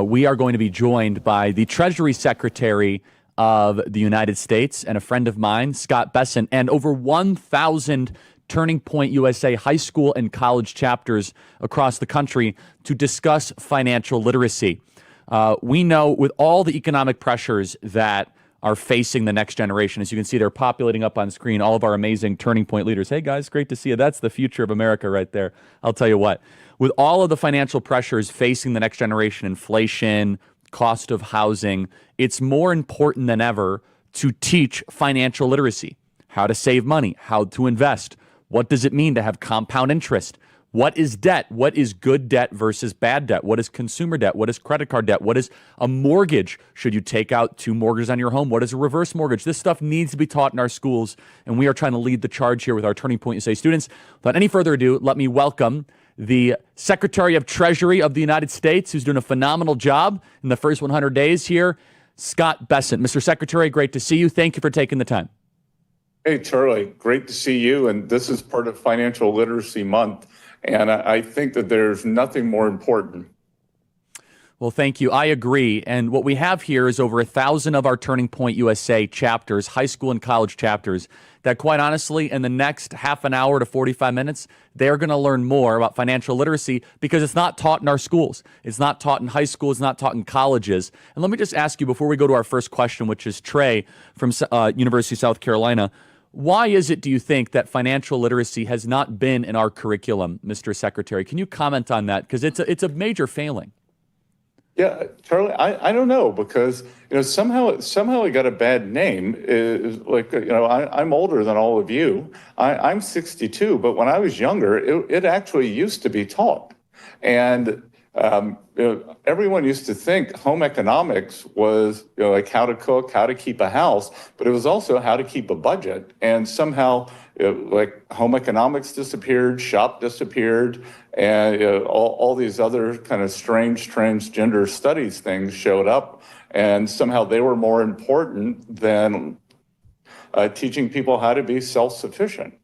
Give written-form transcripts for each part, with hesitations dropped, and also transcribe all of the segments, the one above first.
We are going to be joined by the Treasury Secretary of the United States and a friend of mine, Scott Bessent, and over 1,000 Turning Point USA high school and college chapters across the country to discuss financial literacy. We know with all the economic pressures that are facing the next generation, as you can see, they're populating up on screen, all of our amazing Turning Point leaders. Hey guys, great to see you. That's the future of America right there. I'll tell you what, with all of the financial pressures facing the next generation, inflation, cost of housing, it's more important than ever to teach financial literacy, how to save money, how to invest. What does it mean to have compound interest? What is debt? What is good debt versus bad debt? What is consumer debt? What is credit card debt? What is a mortgage? Should you take out 2 mortgages on your home? What is a reverse mortgage? This stuff needs to be taught in our schools, and we are trying to lead the charge here with our Turning Point USA students. Without any further ado, let me welcome the Secretary of Treasury of the United States, who's doing a phenomenal job in the first 100 days here, Scott Bessent. Mr. Secretary, great to see you. Thank you for taking the time. Hey, Charlie, great to see you. And this is part of Financial Literacy Month. And I think that there's nothing more important. Well, thank you. I agree. And what we have here is over 1,000 of our Turning Point USA chapters, high school and college chapters, that quite honestly, in the next half an hour to 45 minutes, they're going to learn more about financial literacy because it's not taught in our schools. It's not taught in high school. It's not taught in colleges. And let me just ask you before we go to our first question, which is Trey from University of South Carolina. Why is it, do you think, that financial literacy has not been in our curriculum, Mr. Secretary? Can you comment on that? Because it's a major failing. Yeah, Charlie, I don't know, because somehow it got a bad name. I'm older than all of you. I'm 62, but when I was younger, it actually used to be taught, and everyone used to think home economics was like how to cook, how to keep a house, but it was also how to keep a budget. And somehow like home economics disappeared, shop disappeared, and all these other kind of strange transgender studies things showed up, and somehow they were more important than teaching people how to be self-sufficient.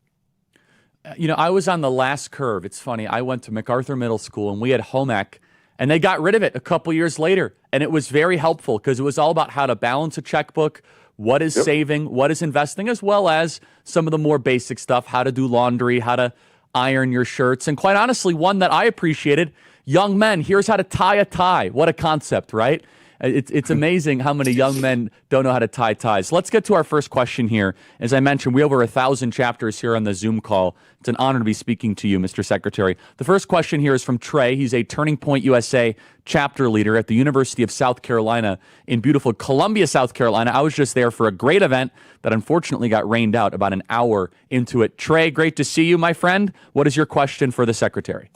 I was on the last curve. It's funny. I went to MacArthur Middle School, and we had home ec, and they got rid of it a couple years later. And it was very helpful because it was all about how to balance a checkbook, what is saving, what is investing, as well as some of the more basic stuff, how to do laundry, how to iron your shirts. And quite honestly, one that I appreciated, young men, here's how to tie a tie. What a concept, right? It's amazing how many young men don't know how to tie ties. Let's get to our first question here. As I mentioned, we have over 1,000 chapters here on the Zoom call. It's an honor to be speaking to you, Mr. Secretary. The first question here is from Trey. He's a Turning Point USA chapter leader at the University of South Carolina in beautiful Columbia, South Carolina. I was just there for a great event that unfortunately got rained out about an hour into it. Trey, great to see you, my friend. What is your question for the Secretary?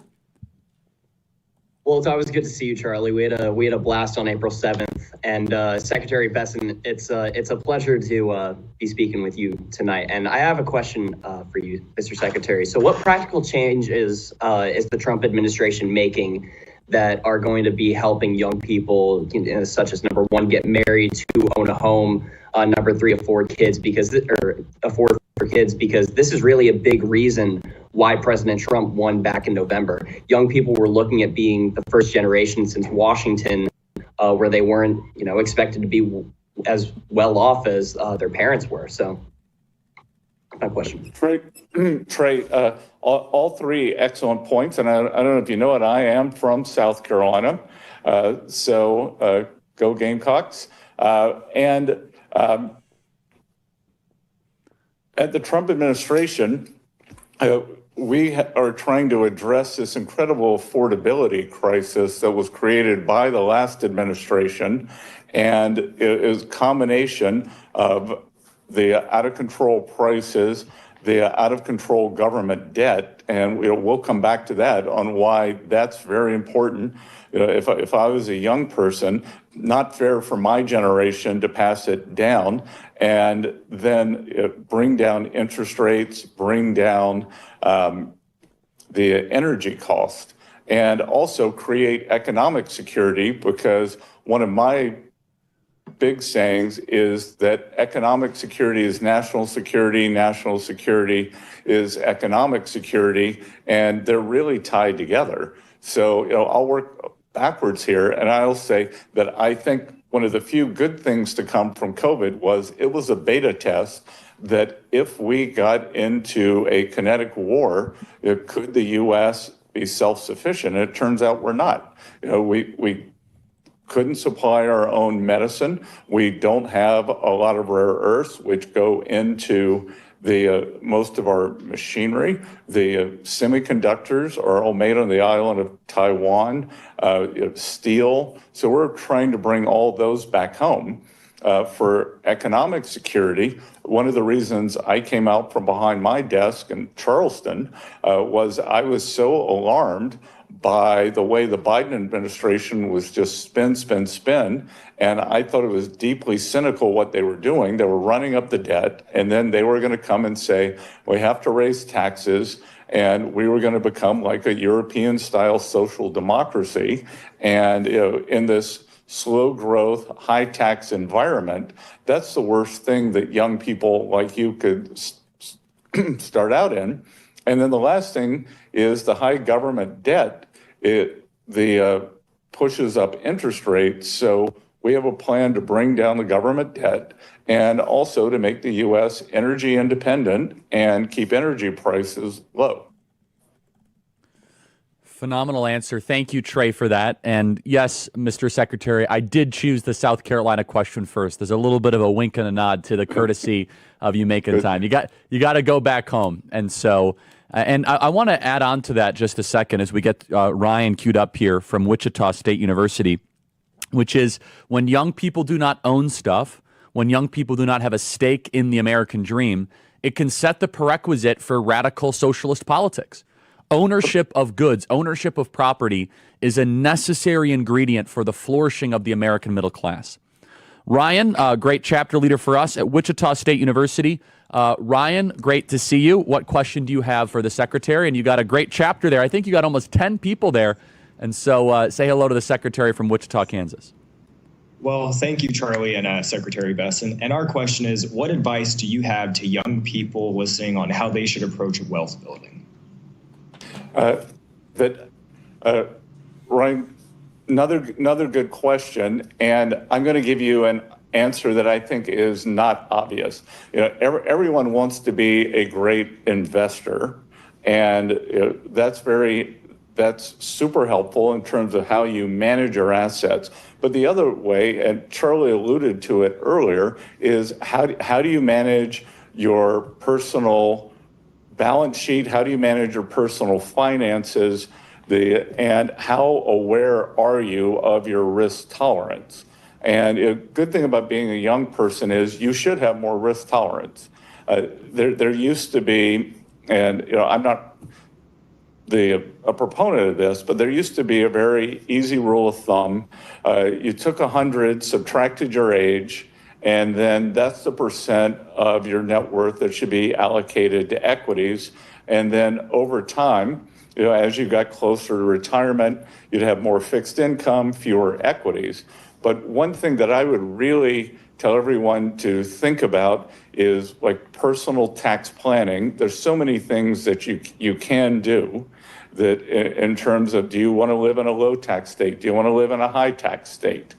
Well, it's always good to see you, Charlie. We had a blast on April 7th, and Secretary Bessent, it's a pleasure to be speaking with you tonight. And I have a question for you, Mr. Secretary. So, what practical change is the Trump administration making that are going to be helping young people, such as number 1, get married, 2, own a home, number 3, afford kids because this is really a big reason why President Trump won back in November. Young people were looking at being the first generation since Washington, where they weren't, expected to be as well off as their parents were. So, my question. Trey, all 3 excellent points, and I don't know if you know it, I am from South Carolina, so go Gamecocks. At the Trump administration, we are trying to address this incredible affordability crisis that was created by the last administration, and it is a combination of the out-of-control prices, the out-of-control government debt, and we'll come back to that on why that's very important. If I was a young person, not fair for my generation to pass it down and then bring down interest rates, bring down the energy cost, and also create economic security, because one of my big sayings is that economic security is national security is economic security, and they're really tied together. So, I'll work backwards here, and I'll say that I think one of the few good things to come from COVID was it was a beta test that if we got into a kinetic war, could the U.S. be self-sufficient? And it turns out we're not. We couldn't supply our own medicine. We don't have a lot of rare earths, which go into the most of our machinery. The semiconductors are all made on the island of Taiwan, steel. So we're trying to bring all those back home. For economic security, one of the reasons I came out from behind my desk in Charleston was I was so alarmed by the way the Biden administration was just spin. And I thought it was deeply cynical what they were doing. They were running up the debt, and then they were going to come and say, we have to raise taxes, and we were going to become like a European-style social democracy. And in this slow growth, high tax environment, that's the worst thing that young people like you could start out in. And then the last thing is the high government debt. It pushes up interest rates. So we have a plan to bring down the government debt and also to make the U.S. energy independent and keep energy prices low. Phenomenal answer. Thank you, Trey, for that. And yes, Mr. Secretary, I did choose the South Carolina question first. There's a little bit of a wink and a nod to the courtesy of you making time. You got to go back home. And so, and I want to add on to that just a second as we get Ryan queued up here from Wichita State University, which is when young people do not own stuff, when young people do not have a stake in the American dream, it can set the prerequisite for radical socialist politics. Ownership of goods, ownership of property is a necessary ingredient for the flourishing of the American middle class. Ryan, great chapter leader for us at Wichita State University. Ryan, great to see you. What question do you have for the secretary? And you got a great chapter there. I think you got almost 10 people there. And so say hello to the secretary from Wichita, Kansas. Well, thank you, Charlie and Secretary BESSENT. And our question is, what advice do you have to young people listening on how they should approach wealth building? Ryan, another good question, and I'm going to give you an answer that I think is not obvious. Everyone wants to be a great investor, and that's super helpful in terms of how you manage your assets. But the other way, and Charlie alluded to it earlier, is how do you manage your personal balance sheet? How do you manage your personal finances? And how aware are you of your risk tolerance? And a good thing about being a young person is you should have more risk tolerance. There used to be, and I'm not a proponent of this, but there used to be a very easy rule of thumb. You took 100, subtracted your age, and then that's the percent of your net worth that should be allocated to equities. And then over time, as you got closer to retirement, you'd have more fixed income, fewer equities. But one thing that I would really tell everyone to think about is like personal tax planning. There's so many things that you can do that in terms of, do you want to live in a low tax state? Do you want to live in a high tax state?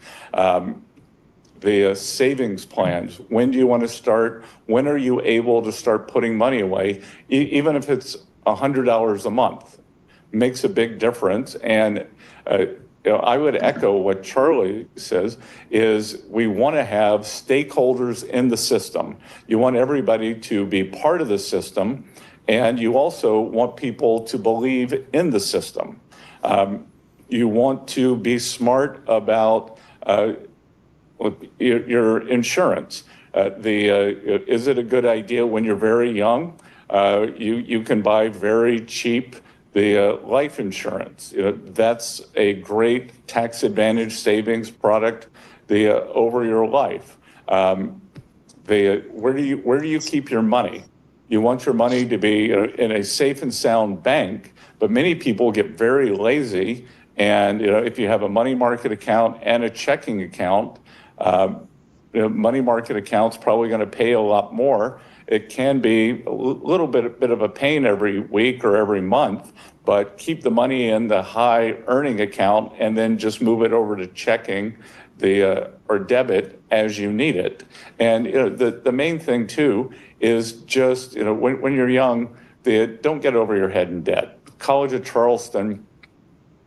The savings plans, when do you want to start? When are you able to start putting money away? Even if it's $100 a month, makes a big difference. And I would echo what Charlie says, is we want to have stakeholders in the system. You want everybody to be part of the system, and you also want people to believe in the system. You want to be smart about your insurance. Is it a good idea when you're very young? You can buy very cheap life insurance. That's a great tax advantage savings product over your life. Where do you keep your money? You want your money to be in a safe and sound bank, but many people get very lazy. And if you have a money market account and a checking account, money market account's probably going to pay a lot more. it can be a little bit of a pain every week or every month, but keep the money in the high earning account and then just move it over to checking or debit as you need it. And the main thing too is just when you're young, don't get over your head in debt. College of Charleston,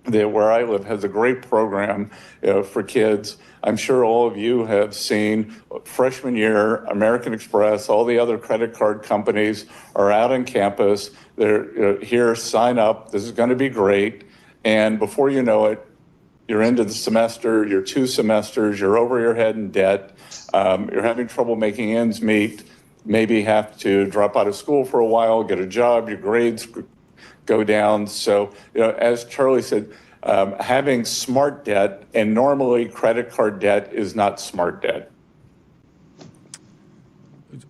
where I live, has a great program for kids. I'm sure all of you have seen freshman year, American Express, all the other credit card companies are out on campus. They're here, sign up. This is going to be great. And before you know it, you're into the semester, you're 2 semesters, you're over your head in debt. You're having trouble making ends meet, maybe have to drop out of school for a while, get a job, your grades go down. So, as Charlie said, having smart debt, and normally credit card debt is not smart debt.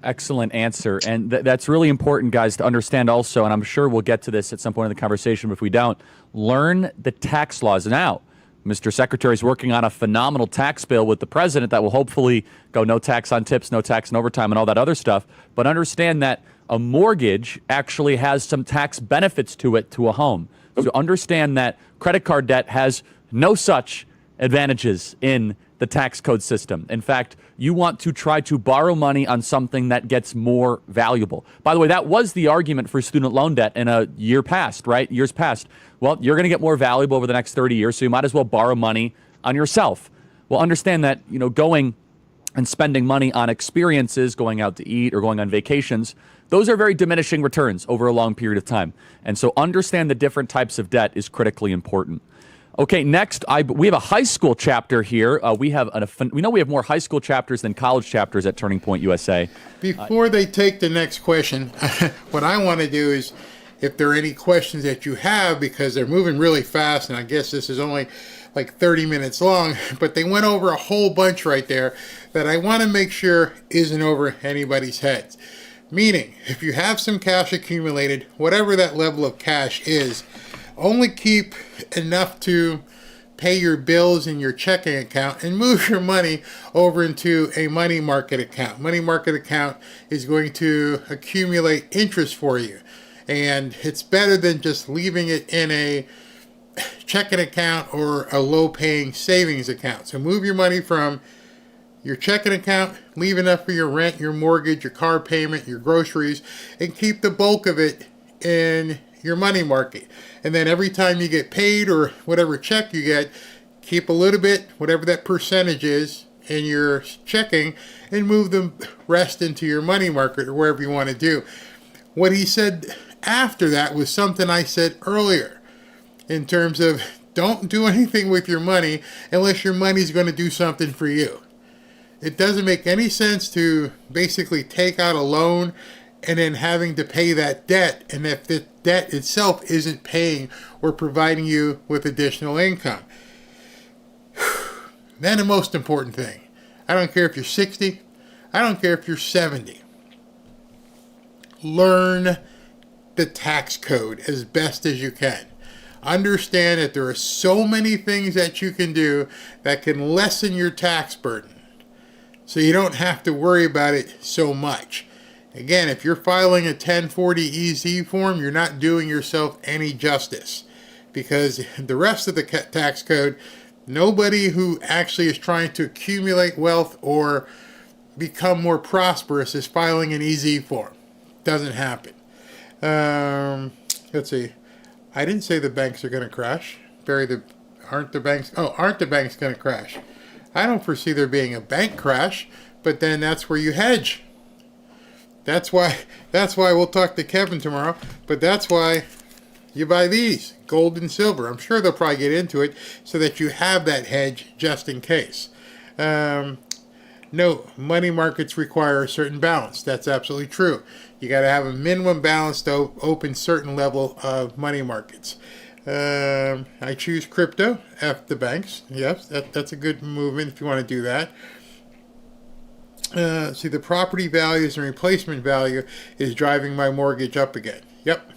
Excellent answer. And that's really important, guys, to understand also, and I'm sure we'll get to this at some point in the conversation, but if we don't, learn the tax laws. Now, Mr. Secretary is working on a phenomenal tax bill with the president that will hopefully go no tax on tips, no tax on overtime, and all that other stuff. But understand that a mortgage actually has some tax benefits to it to a home. So understand that credit card debt has no such advantages in the tax code system. In fact, you want to try to borrow money on something that gets more valuable. By the way, that was the argument for student loan debt in a year past, right? Years past. Well, you're going to get more valuable over the next 30 years, so you might as well borrow money on yourself. Well, understand that, going and spending money on experiences, going out to eat or going on vacations, those are very diminishing returns over a long period of time. And so understand the different types of debt is critically important. Okay, next, we have a high school chapter here. We know we have more high school chapters than college chapters at Turning Point USA. Before they take the next question, what I want to do is, if there are any questions that you have, because they're moving really fast, and I guess this is only like 30 minutes long, but they went over a whole bunch right there that I want to make sure isn't over anybody's heads. Meaning, if you have some cash accumulated, whatever that level of cash is, only keep enough to pay your bills in your checking account and move your money over into a money market account. Money market account is going to accumulate interest for you. And it's better than just leaving it in a checking account or a low-paying savings account. So move your money from your checking account, leave enough for your rent, your mortgage, your car payment, your groceries, and keep the bulk of it in your money market. And then every time you get paid or whatever check you get, keep a little bit, whatever that percentage is, in your checking, and move the rest into your money market or wherever you want to do. What he said after that was something I said earlier, in terms of don't do anything with your money unless your money is going to do something for you. It doesn't make any sense to basically take out a loan and then having to pay that debt, and if the debt itself isn't paying or providing you with additional income. Then the most important thing, I don't care if you're 60, I don't care if you're 70. Learn the tax code as best as you can. Understand that there are so many things that you can do that can lessen your tax burden, so you don't have to worry about it so much. Again, if you're filing a 1040EZ form, you're not doing yourself any justice, because the rest of the tax code, nobody who actually is trying to accumulate wealth or become more prosperous is filing an EZ form. Doesn't happen. Let's see. I didn't say the banks are going to crash. Aren't the banks going to crash? I don't foresee there being a bank crash, but then that's where you hedge. That's why we'll talk to Kevin tomorrow, but that's why you buy these, gold and silver. I'm sure they'll probably get into it so that you have that hedge just in case. No, money markets require a certain balance. That's absolutely true. You got to have a minimum balance to open certain level of money markets. I choose crypto, F the banks. Yes, that's a good movement if you want to do that. See, the property values and replacement value is driving my mortgage up again. Yep.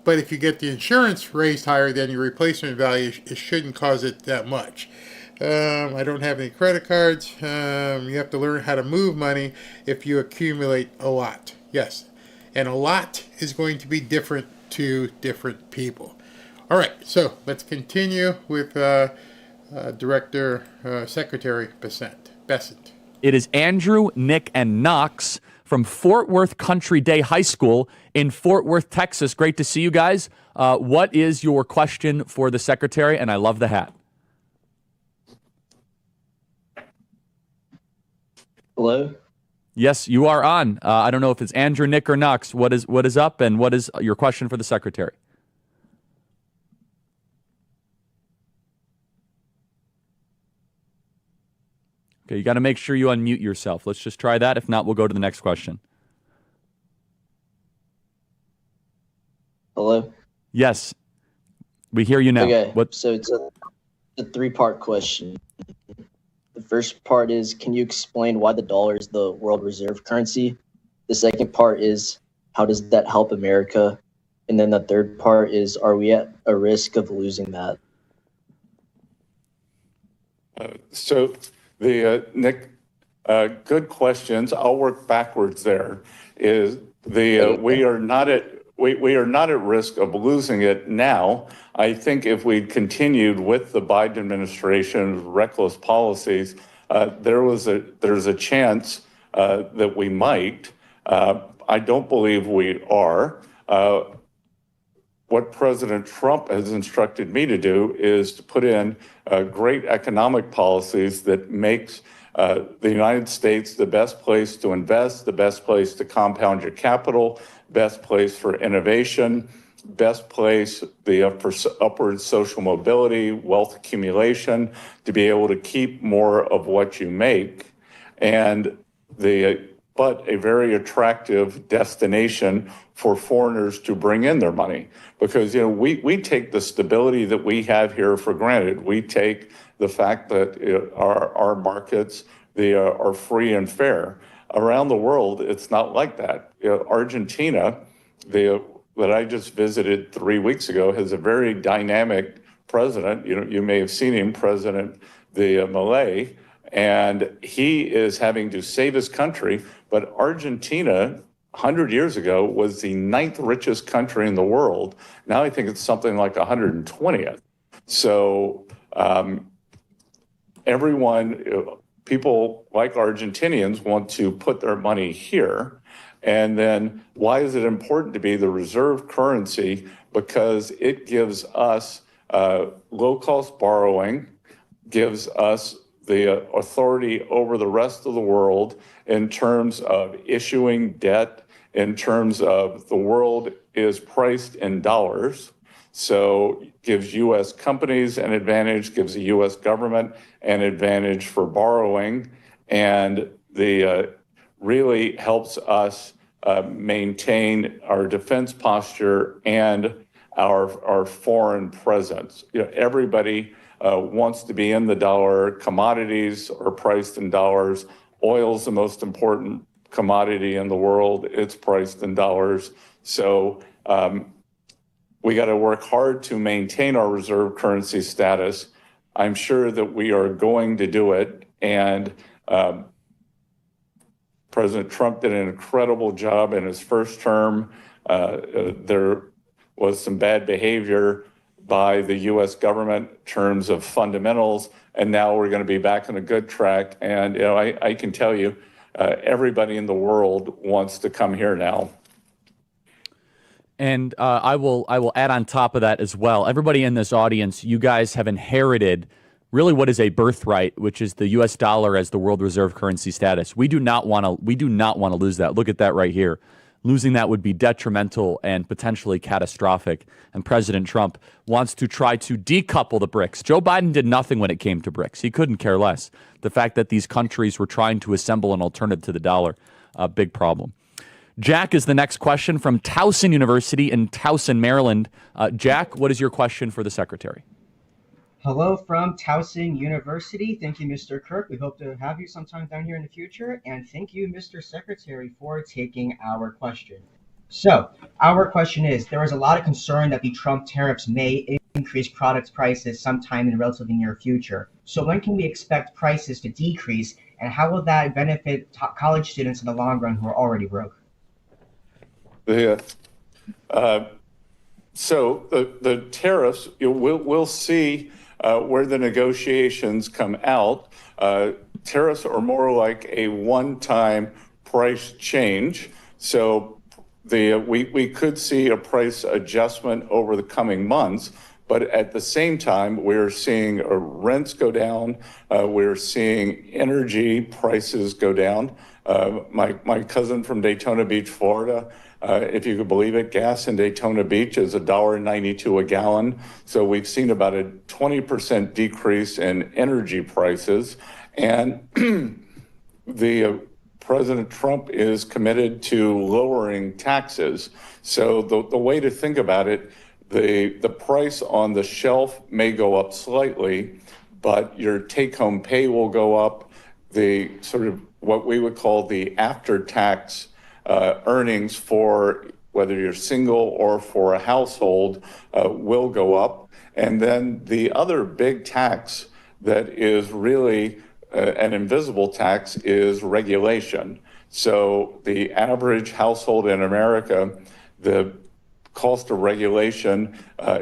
But if you get the insurance raised higher than your replacement value, it shouldn't cause it that much. I don't have any credit cards. You have to learn how to move money if you accumulate a lot. Yes. And a lot is going to be different to different people. All right. So let's continue with Secretary BESSENT. It is Andrew, Nick, and Knox from Fort Worth Country Day High School in Fort Worth, Texas. Great to see you guys. What is your question for the Secretary? And I love the hat. Hello? Yes, you are on. I don't know if it's Andrew, Nick, or Knox. What is up, and what is your question for the Secretary? Okay, you got to make sure you unmute yourself. Let's just try that. If not, we'll go to the next question. Hello? Yes, we hear you now. Okay, What? so it's a three-part question. The first part is, can you explain why the dollar is the world reserve currency? The second part is, how does that help America? And then the third part is, are we at a risk of losing that? Nick, good questions. I'll work backwards there. We are not at risk of losing it now. I think if we continued with the Biden administration's reckless policies, there's a chance that we might. I don't believe we are. What President Trump has instructed me to do is to put in great economic policies that makes the United States the best place to invest, the best place to compound your capital, best place for innovation, best place for upward social mobility, wealth accumulation, to be able to keep more of what you make, but a very attractive destination for foreigners to bring in their money. Because, we take the stability that we have here for granted. We take the fact that our markets, are free and fair. Around the world, it's not like that. Argentina, that I just visited 3 weeks ago, has a very dynamic president. You may have seen him, President Milei, and he is having to save his country. But Argentina, 100 years ago, was the 9th richest country in the world. Now I think it's something like 120th. So people like Argentinians want to put their money here. And then why is it important to be the reserve currency? Because it gives us low-cost borrowing, gives us the authority over the rest of the world in terms of issuing debt, in terms of the world is priced in dollars. So gives U.S. companies an advantage, gives the U.S. government an advantage for borrowing, and really helps us maintain our defense posture and our foreign presence. Everybody wants to be in the dollar. Commodities are priced in dollars. Oil is the most important commodity in the world. It's priced in dollars. So we got to work hard to maintain our reserve currency status. I'm sure that we are going to do it. And President Trump did an incredible job in his first term. There was some bad behavior by the U.S. government in terms of fundamentals, and now we're going to be back on a good track. And I can tell you, everybody in the world wants to come here now. And I will add on top of that as well. Everybody in this audience, you guys have inherited really what is a birthright, which is the U.S. dollar as the world reserve currency status. We do not want to lose that. Look at that right here. Losing that would be detrimental and potentially catastrophic. And President Trump wants to try to decouple the BRICS. Joe Biden did nothing when it came to BRICS. He couldn't care less. The fact that these countries were trying to assemble an alternative to the dollar, a big problem. Jack is the next question from Towson University in Towson, Maryland. Jack, what is your question for the Secretary? Hello from Towson University. Thank you, Mr. Kirk. We hope to have you sometime down here in the future. And thank you, Mr. Secretary, for taking our question. So our question is, there is a lot of concern that the Trump tariffs may increase product prices sometime in the relatively near future. So when can we expect prices to decrease, and how will that benefit college students in the long run who are already broke? So the tariffs, we'll see where the negotiations come out. Tariffs are more like a one-time price change. So we could see a price adjustment over the coming months, but at the same time, we're seeing rents go down. We're seeing energy prices go down. My cousin from Daytona Beach, Florida, if you could believe it, gas in Daytona Beach is $1.92 a gallon. So we've seen about a 20% decrease in energy prices. And President Trump is committed to lowering taxes. So the way to think about it, the price on the shelf may go up slightly, but your take-home pay will go up. The sort of what we would call the after-tax earnings for whether you're single or for a household will go up. And then the other big tax that is really an invisible tax is regulation. So the average household in America, the cost of regulation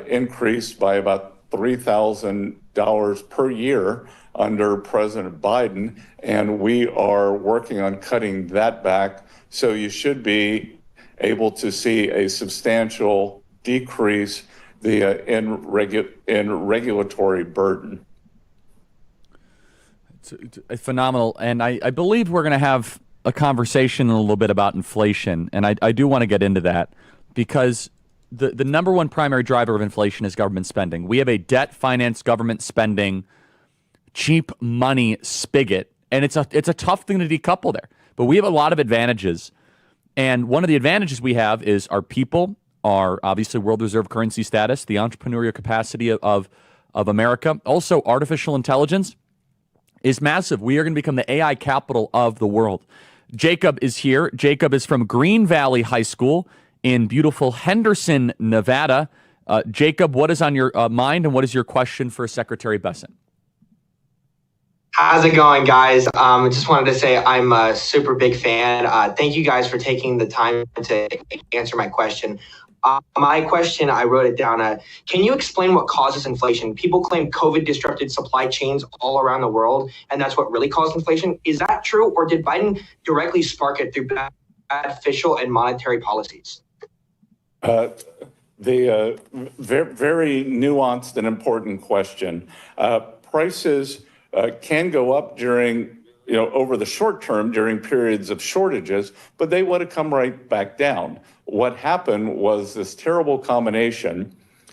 increased by about $3,000 per year under President Biden, and we are working on cutting that back. So you should be able to see a substantial decrease in regulatory burden. It's phenomenal. And I believe we're going to have a conversation in a little bit about inflation. And I do want to get into that because the number one primary driver of inflation is government spending. We have a debt-financed government spending, cheap money spigot, and it's a tough thing to decouple there. But we have a lot of advantages. And one of the advantages we have is our people, our obviously world reserve currency status, the entrepreneurial capacity of America. Also, artificial intelligence is massive. We are going to become the AI capital of the world. Jacob is here. Jacob is from Green Valley High School in beautiful Henderson, Nevada. Jacob, what is on your mind and what is your question for Secretary Bessent? How's it going, guys? Just wanted to say I'm a super big fan. Thank you guys for taking the time to answer my question. My question, I wrote it down. Can you explain what causes inflation? People claim COVID disrupted supply chains all around the world, and that's what really caused inflation. Is that true, or did Biden directly spark it through bad fiscal and monetary policies? Very nuanced and important question. Prices can go up during, over the short term during periods of shortages, but they would have come right back down. What happened was this terrible combination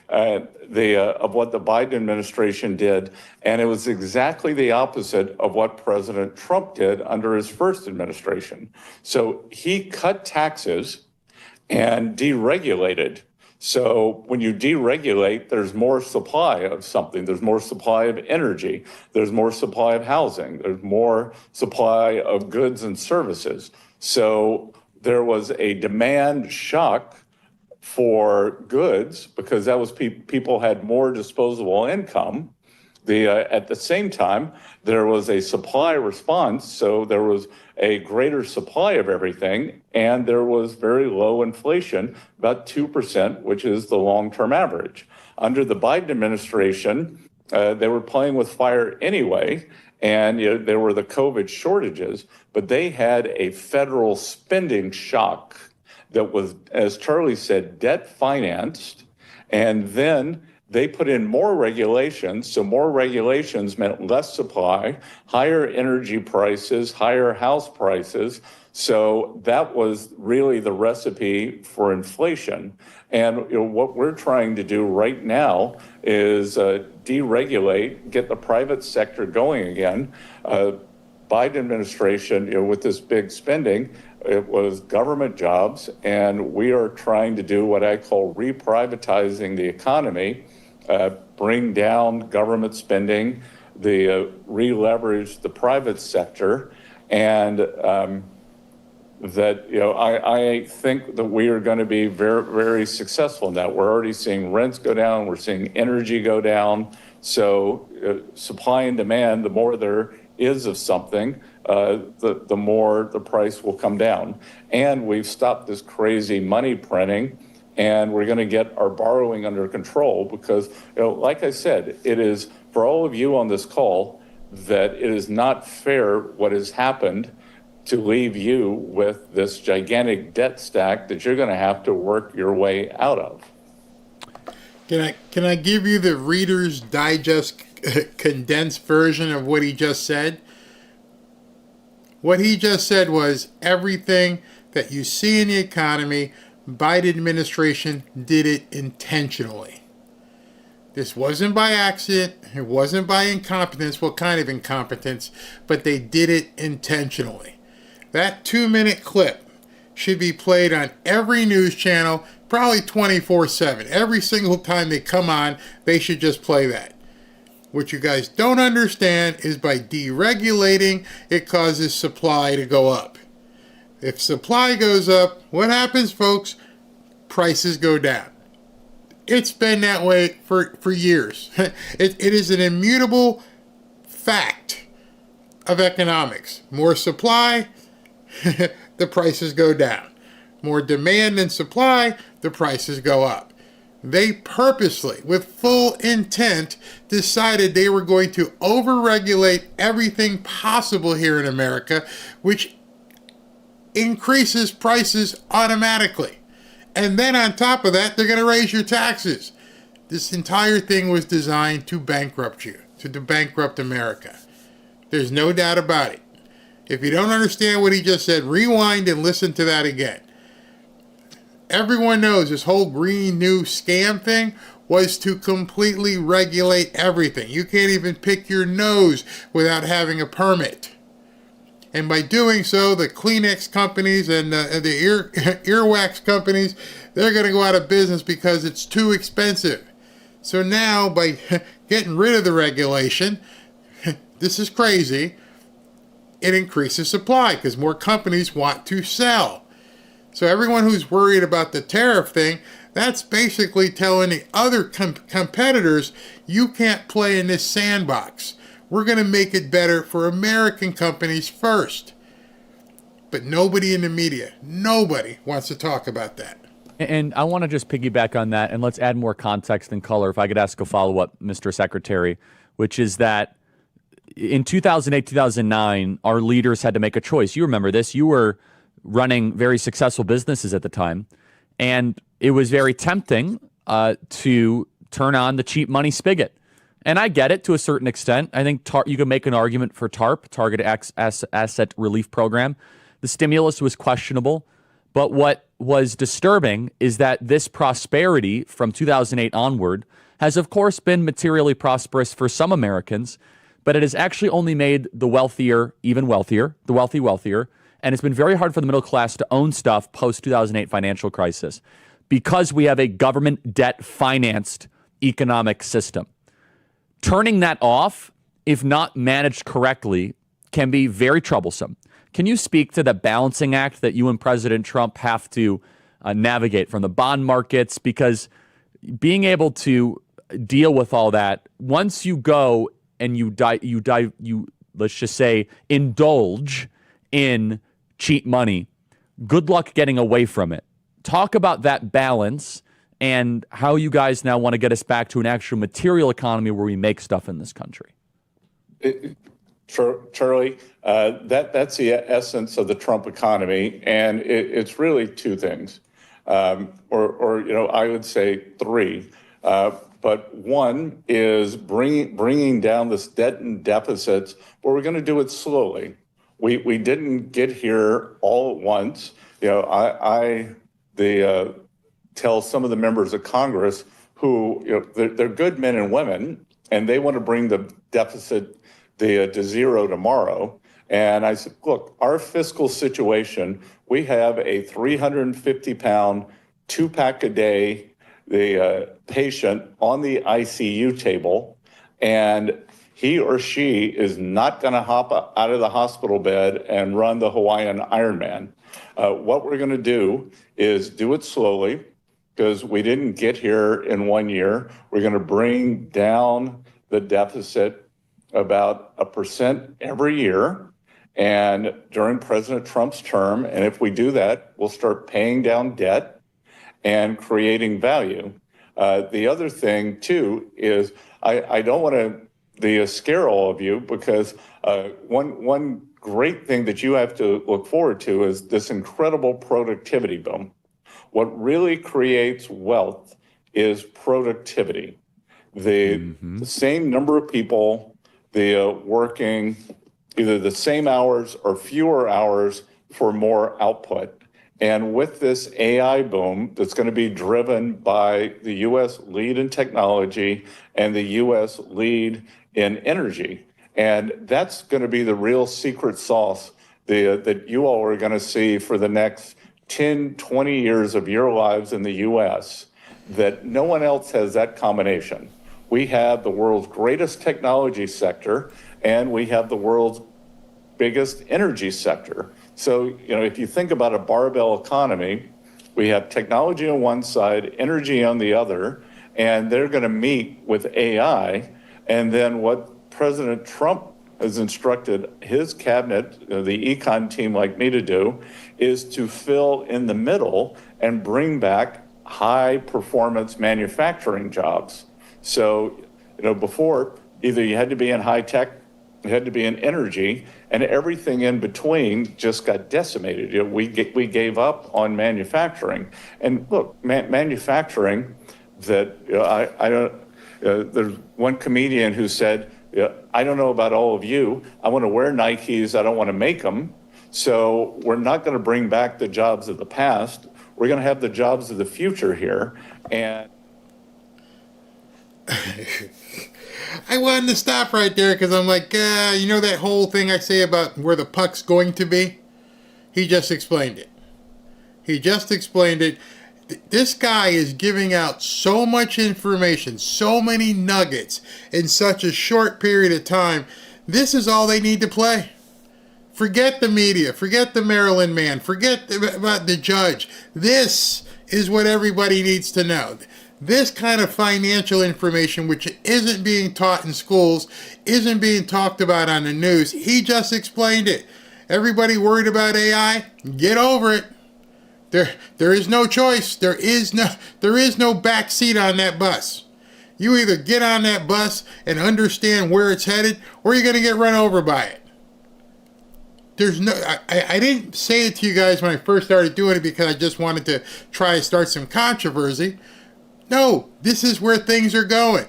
of what the Biden administration did, and it was exactly the opposite of what President Trump did under his first administration. So he cut taxes and deregulated. So when you deregulate, there's more supply of something. There's more supply of energy. There's more supply of housing. There's more supply of goods and services. So there was a demand shock for goods because that was people had more disposable income. At the same time, there was a supply response, so there was a greater supply of everything, and there was very low inflation, about 2%, which is the long-term average. Under the Biden administration, they were playing with fire anyway, and there were the COVID shortages, but they had a federal spending shock that was, as Charlie said, debt financed, and then they put in more regulations. So more regulations meant less supply, higher energy prices, higher house prices. So that was really the recipe for inflation. And what we're trying to do right now is deregulate, get the private sector going again. Biden administration, with this big spending, it was government jobs, and we are trying to do what I call reprivatizing the economy, bring down government spending, re-leverage the private sector, and that, I think that we are going to be very, very successful in that. We're already seeing rents go down. We're seeing energy go down. So supply and demand, the more there is of something, the more the price will come down. And we've stopped this crazy money printing, and we're going to get our borrowing under control because, like I said, it is for all of you on this call that it is not fair what has happened to leave you with this gigantic debt stack that you're going to have to work your way out of. Can I give you the Reader's Digest condensed version of what he just said? What he just said was everything that you see in the economy, Biden administration did it intentionally. This wasn't by accident. It wasn't by incompetence. What kind of incompetence? But they did it intentionally. That 2-minute clip should be played on every news channel, probably 24/7. Every single time they come on, they should just play that. What you guys don't understand is by deregulating, it causes supply to go up. If supply goes up, what happens, folks? Prices go down. It's been that way for years. It is an immutable fact of economics. More supply, the prices go down. More demand than supply, the prices go up. They purposely, with full intent, decided they were going to overregulate everything possible here in America, which increases prices automatically. And then on top of that, they're going to raise your taxes. This entire thing was designed to bankrupt you, to bankrupt America. There's no doubt about it. If you don't understand what he just said, rewind and listen to that again. Everyone knows this whole Green New scam thing was to completely regulate everything. You can't even pick your nose without having a permit. And by doing so, the Kleenex companies and the earwax companies, they're going to go out of business because it's too expensive. So now, by getting rid of the regulation, this is crazy, it increases supply because more companies want to sell. So everyone who's worried about the tariff thing, that's basically telling the other competitors, you can't play in this sandbox. We're going to make it better for American companies first. But nobody in the media, nobody wants to talk about that. And I want to just piggyback on that, and let's add more context and color, if I could ask a follow-up, Mr. Secretary, which is that in 2008, 2009, our leaders had to make a choice. You remember this. You were running very successful businesses at the time, and it was very tempting to turn on the cheap money spigot. And I get it to a certain extent. I think you can make an argument for TARP, Targeted Asset Relief Program. The stimulus was questionable. But what was disturbing is that this prosperity from 2008 onward has, of course, been materially prosperous for some Americans, but it has actually only made the wealthier even wealthier, the wealthy wealthier. And it's been very hard for the middle class to own stuff post-2008 financial crisis because we have a government debt-financed economic system. Turning that off, if not managed correctly, can be very troublesome. Can you speak to the balancing act that you and President Trump have to navigate from the bond markets? Because being able to deal with all that, once you go and you let's just say indulge in cheap money, good luck getting away from it. Talk about that balance and how you guys now want to get us back to an actual material economy where we make stuff in this country. Charlie, that's the essence of the Trump economy, and it's really two things, or I would say three. But one is bringing down this debt and deficits, but we're going to do it slowly. We didn't get here all at once. I tell some of the members of Congress who, they're good men and women, and they want to bring the deficit to zero tomorrow. And I said, look, our fiscal situation, we have a 350-pound, 2-pack a day, the patient on the ICU table, and he or she is not going to hop out of the hospital bed and run the Hawaiian Ironman. What we're going to do is do it slowly, because we didn't get here in 1 year. We're going to bring down the deficit about 1% every year, and during President Trump's term. And if we do that, we'll start paying down debt and creating value. The other thing too is I don't want to scare all of you, because one great thing that you have to look forward to is this incredible productivity boom. What really creates wealth is productivity. The same number of people, working either the same hours or fewer hours for more output. And with this AI boom that's going to be driven by the U.S. lead in technology and the U.S. lead in energy, and that's going to be the real secret sauce that you all are going to see for the next 10, 20 years of your lives in the U.S., that no one else has that combination. We have the world's greatest technology sector, and we have the world's biggest energy sector. So, if you think about a barbell economy, we have technology on one side, energy on the other, and they're going to meet with AI. And then what President Trump has instructed his cabinet, the econ team like me, to do is to fill in the middle and bring back high performance manufacturing jobs. So, before, either you had to be in high tech, you had to be in energy, and everything in between just got decimated. We gave up on manufacturing. And look, manufacturing, that I don't. There's one comedian who said, I don't know about all of you. I want to wear Nikes. I don't want to make them. So we're not going to bring back the jobs of the past. We're going to have the jobs of the future here. And I wanted to stop right there because I'm like, that whole thing I say about where the puck's going to be? He just explained it. This guy is giving out so much information, so many nuggets in such a short period of time. This is all they need to play. Forget the media. Forget the Maryland man. Forget about the judge. This is what everybody needs to know. This kind of financial information, which isn't being taught in schools, isn't being talked about on the news. He just explained it. Everybody worried about AI? Get over it. There is no choice. There is no back seat on that bus. You either get on that bus and understand where it's headed, or you're going to get run over by it. I didn't say it to you guys when I first started doing it because I just wanted to try to start some controversy. No, this is where things are going.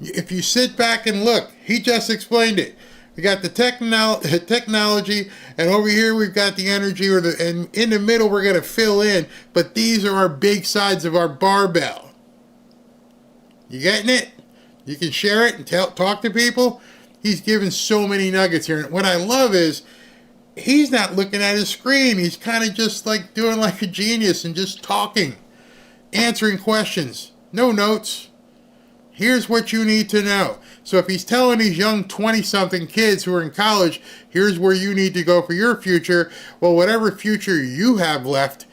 If you sit back and look, he just explained it. We got the technology, and over here we've got the energy, and in the middle we're going to fill in. But these are our big sides of our barbell. You getting it? You can share it and talk to people. He's giving so many nuggets here. And what I love is he's not looking at his screen. He's kind of just like doing like a genius and just talking, answering questions. No notes. Here's what you need to know. So if he's telling these young 20-something kids who are in college, here's where you need to go for your future, well, whatever future you have left,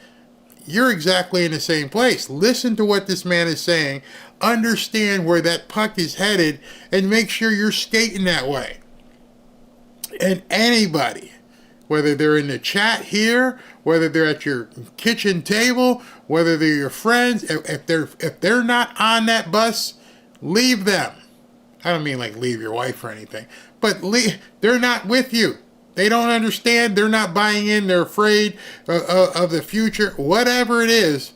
you're exactly in the same place. Listen to what this man is saying, understand where that puck is headed, and make sure you're skating that way. And anybody, whether they're in the chat here, whether they're at your kitchen table, whether they're your friends, if they're not on that bus, leave them. I don't mean like leave your wife or anything, but they're not with you. They don't understand. They're not buying in. They're afraid of the future. Whatever it is,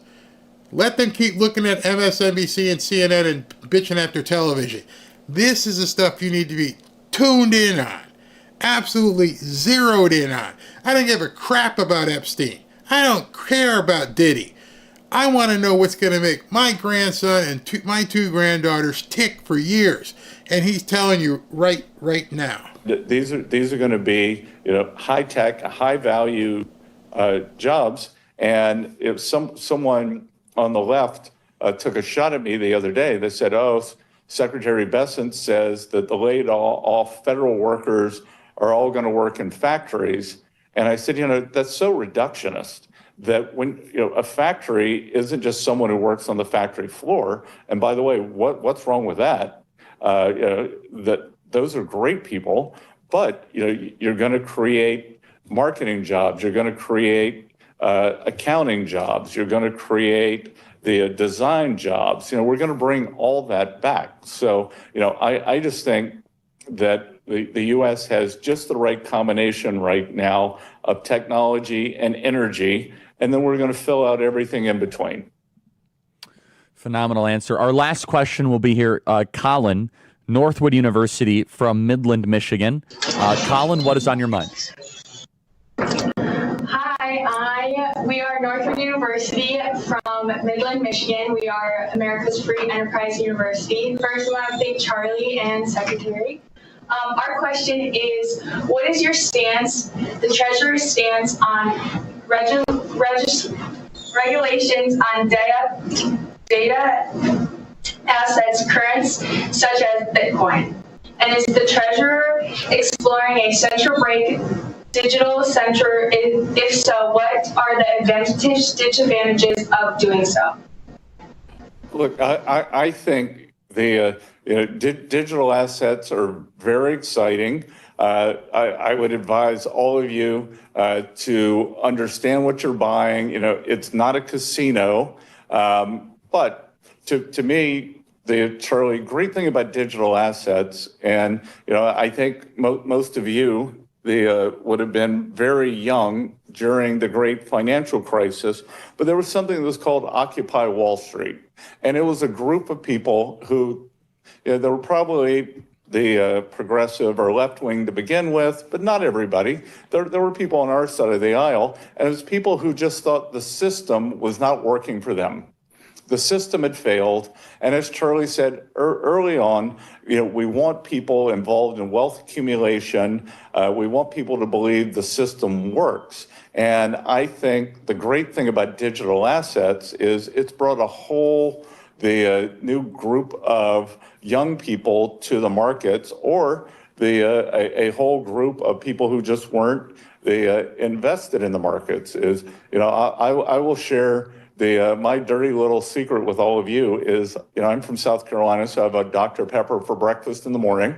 let them keep looking at MSNBC and CNN and bitching at their television. This is the stuff you need to be tuned in on. Absolutely zeroed in on. I don't give a crap about Epstein. I don't care about Diddy. I want to know what's going to make my grandson and my two granddaughters tick for years. And he's telling you right now. These are going to be high tech, high value jobs. And if someone on the left took a shot at me the other day, they said, "Oh, Secretary Bessent says that the laid off federal workers are all going to work in factories. And I said, that's so reductionist that when, a factory isn't just someone who works on the factory floor. And by the way, what's wrong with that? That those are great people, but, you're going to create marketing jobs. You're going to create accounting jobs. You're going to create the design jobs. We're going to bring all that back. So, I just think that the U.S. has just the right combination right now of technology and energy, and then we're going to fill out everything in between. Phenomenal answer. Our last question will be here, Colin, Northwood University from Midland, Michigan. Colin, what is on your mind? Hi, we are Northwood University from Midland, Michigan. We are America's free enterprise university. First, I want to thank Charlie and Secretary. Our question is, what is your stance, the Treasury's stance on regulations on data assets currents such as Bitcoin? And is the Treasurer exploring a central bank digital center? If so, what are the disadvantages of doing so? Look, I think the digital assets are very exciting. I would advise all of you to understand what you're buying. It's not a casino, but to me, Charlie, great thing about digital assets, and I think most of you would have been very young during the great financial crisis, but there was something that was called Occupy Wall Street. And it was a group of people who, they were probably the progressive or left wing to begin with, but not everybody. There were people on our side of the aisle, and it was people who just thought the system was not working for them. The system had failed, and as Charlie said early on, we want people involved in wealth accumulation. We want people to believe the system works. And I think the great thing about digital assets is it's brought the new group of young people to the markets, or a whole group of people who just weren't invested in the markets. I will share my dirty little secret with all of you is, I'm from South Carolina, so I have a Dr. Pepper for breakfast in the morning.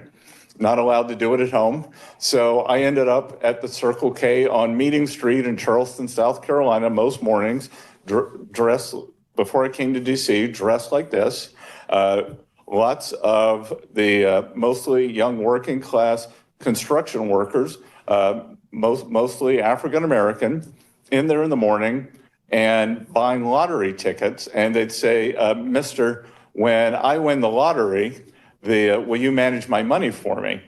Not allowed to do it at home. So I ended up at the Circle K on Meeting Street in Charleston, South Carolina, most mornings, dressed, before I came to DC, dressed like this. Lots of the mostly young working class construction workers, mostly African-American, in there in the morning, and buying lottery tickets. And they'd say, Mister, when I win the lottery, will you manage my money for me?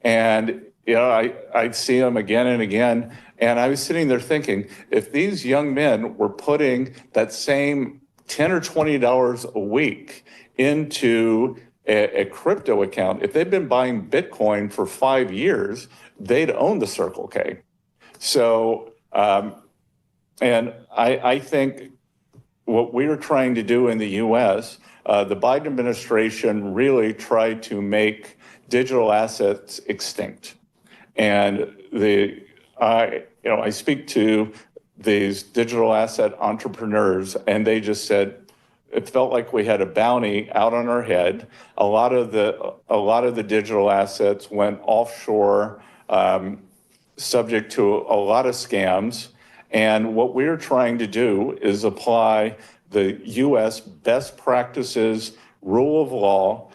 And I'd see them again and again. And I was sitting there thinking, if these young men were putting that same $10 or $20 a week into a crypto account, if they'd been buying Bitcoin for 5 years, they'd own the Circle K. So, and I think what we are trying to do in the U.S., the Biden administration really tried to make digital assets extinct. And I speak to these digital asset entrepreneurs, and they just said it felt like we had a bounty out on our head. A lot of the digital assets went offshore, subject to a lot of scams. And what we're trying to do is apply the U.S. best practices, rule of law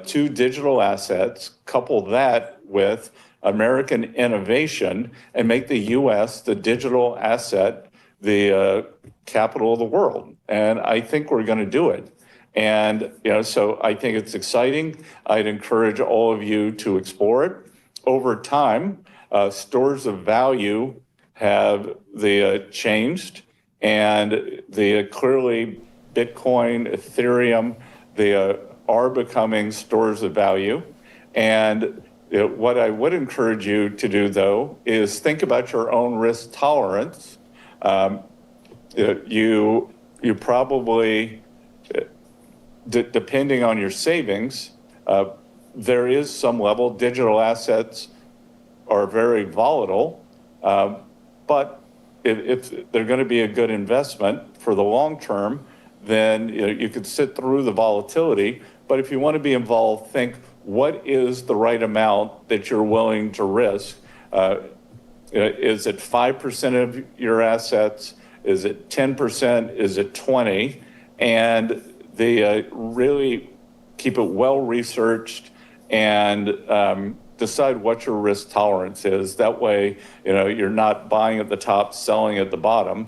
to digital assets, couple that with American innovation, and make the U.S. the digital asset, the capital of the world. And I think we're going to do it. And, so I think it's exciting. I'd encourage all of you to explore it. Over time, stores of value have changed, and clearly Bitcoin, Ethereum, they are becoming stores of value. And what I would encourage you to do, though, is think about your own risk tolerance. You probably, depending on your savings, there is some level. Digital assets are very volatile, but if they're going to be a good investment for the long term, then you could sit through the volatility. But if you want to be involved, think, what is the right amount that you're willing to risk? Is it 5% of your assets? Is it 10%? Is it 20%? And they really keep it well researched and decide what your risk tolerance is. That way, you're not buying at the top, selling at the bottom.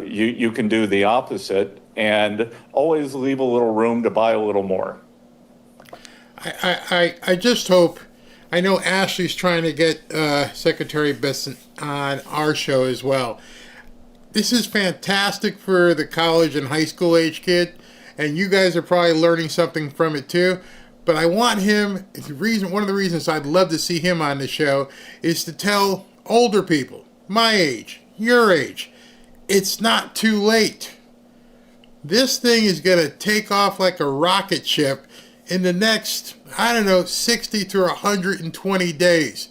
You can do the opposite and always leave a little room to buy a little more. I just hope, I know Ashley's trying to get Secretary BESSENT on our show as well. This is fantastic for the college and high school age kid, and you guys are probably learning something from it too. But I want him, one of the reasons I'd love to see him on the show is to tell older people, my age, your age, it's not too late. This thing is going to take off like a rocket ship in the next, 60 to 120 days,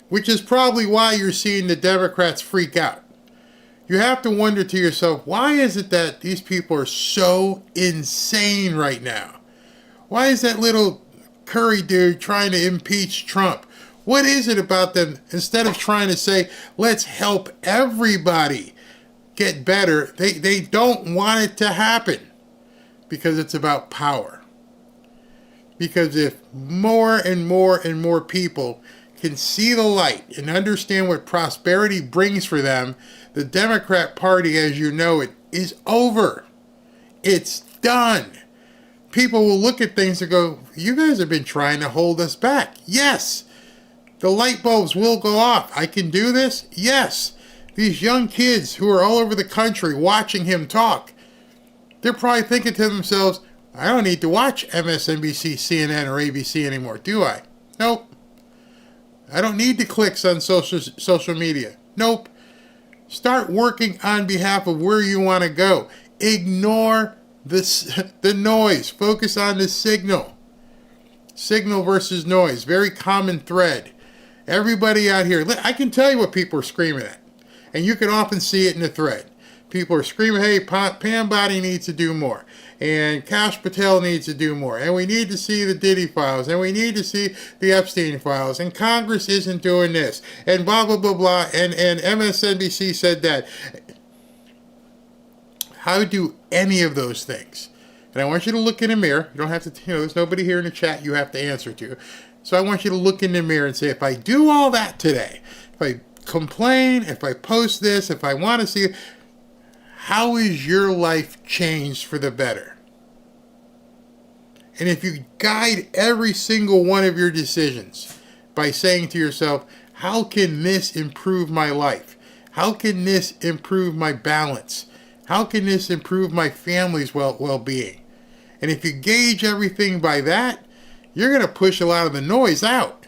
which is probably why you're seeing the Democrats freak out. You have to wonder to yourself, why is it that these people are so insane right now? Why is that little Curry dude trying to impeach Trump? What is it about them? Instead of trying to say, let's help everybody get better, they don't want it to happen because it's about power. Because if more and more and more people can see the light and understand what prosperity brings for them, the Democrat Party, as you know it, is over. It's done. People will look at things and go, you guys have been trying to hold us back. Yes. The light bulbs will go off. I can do this? Yes. These young kids who are all over the country watching him talk, they're probably thinking to themselves, I don't need to watch MSNBC, CNN, or ABC anymore, do I? Nope. I don't need the clicks on social media. Nope. Start working on behalf of where you want to go. Ignore the noise. Focus on the signal. Signal versus noise. Very common thread. Everybody out here, I can tell you what people are screaming at. And you can often see it in the thread. People are screaming, hey, Pam Bondi needs to do more. And Kash Patel needs to do more. And we need to see the Diddy files. And we need to see the Epstein files. And Congress isn't doing this. And blah, blah, blah, blah. And MSNBC said that. How do any of those things? And I want you to look in the mirror. You don't have to, there's nobody here in the chat you have to answer to. So I want you to look in the mirror and say, if I do all that today, if I complain, if I post this, if I want to see it, how is your life changed for the better? And if you guide every single one of your decisions by saying to yourself, how can this improve my life? How can this improve my balance? How can this improve my family's well-being? And if you gauge everything by that, you're going to push a lot of the noise out.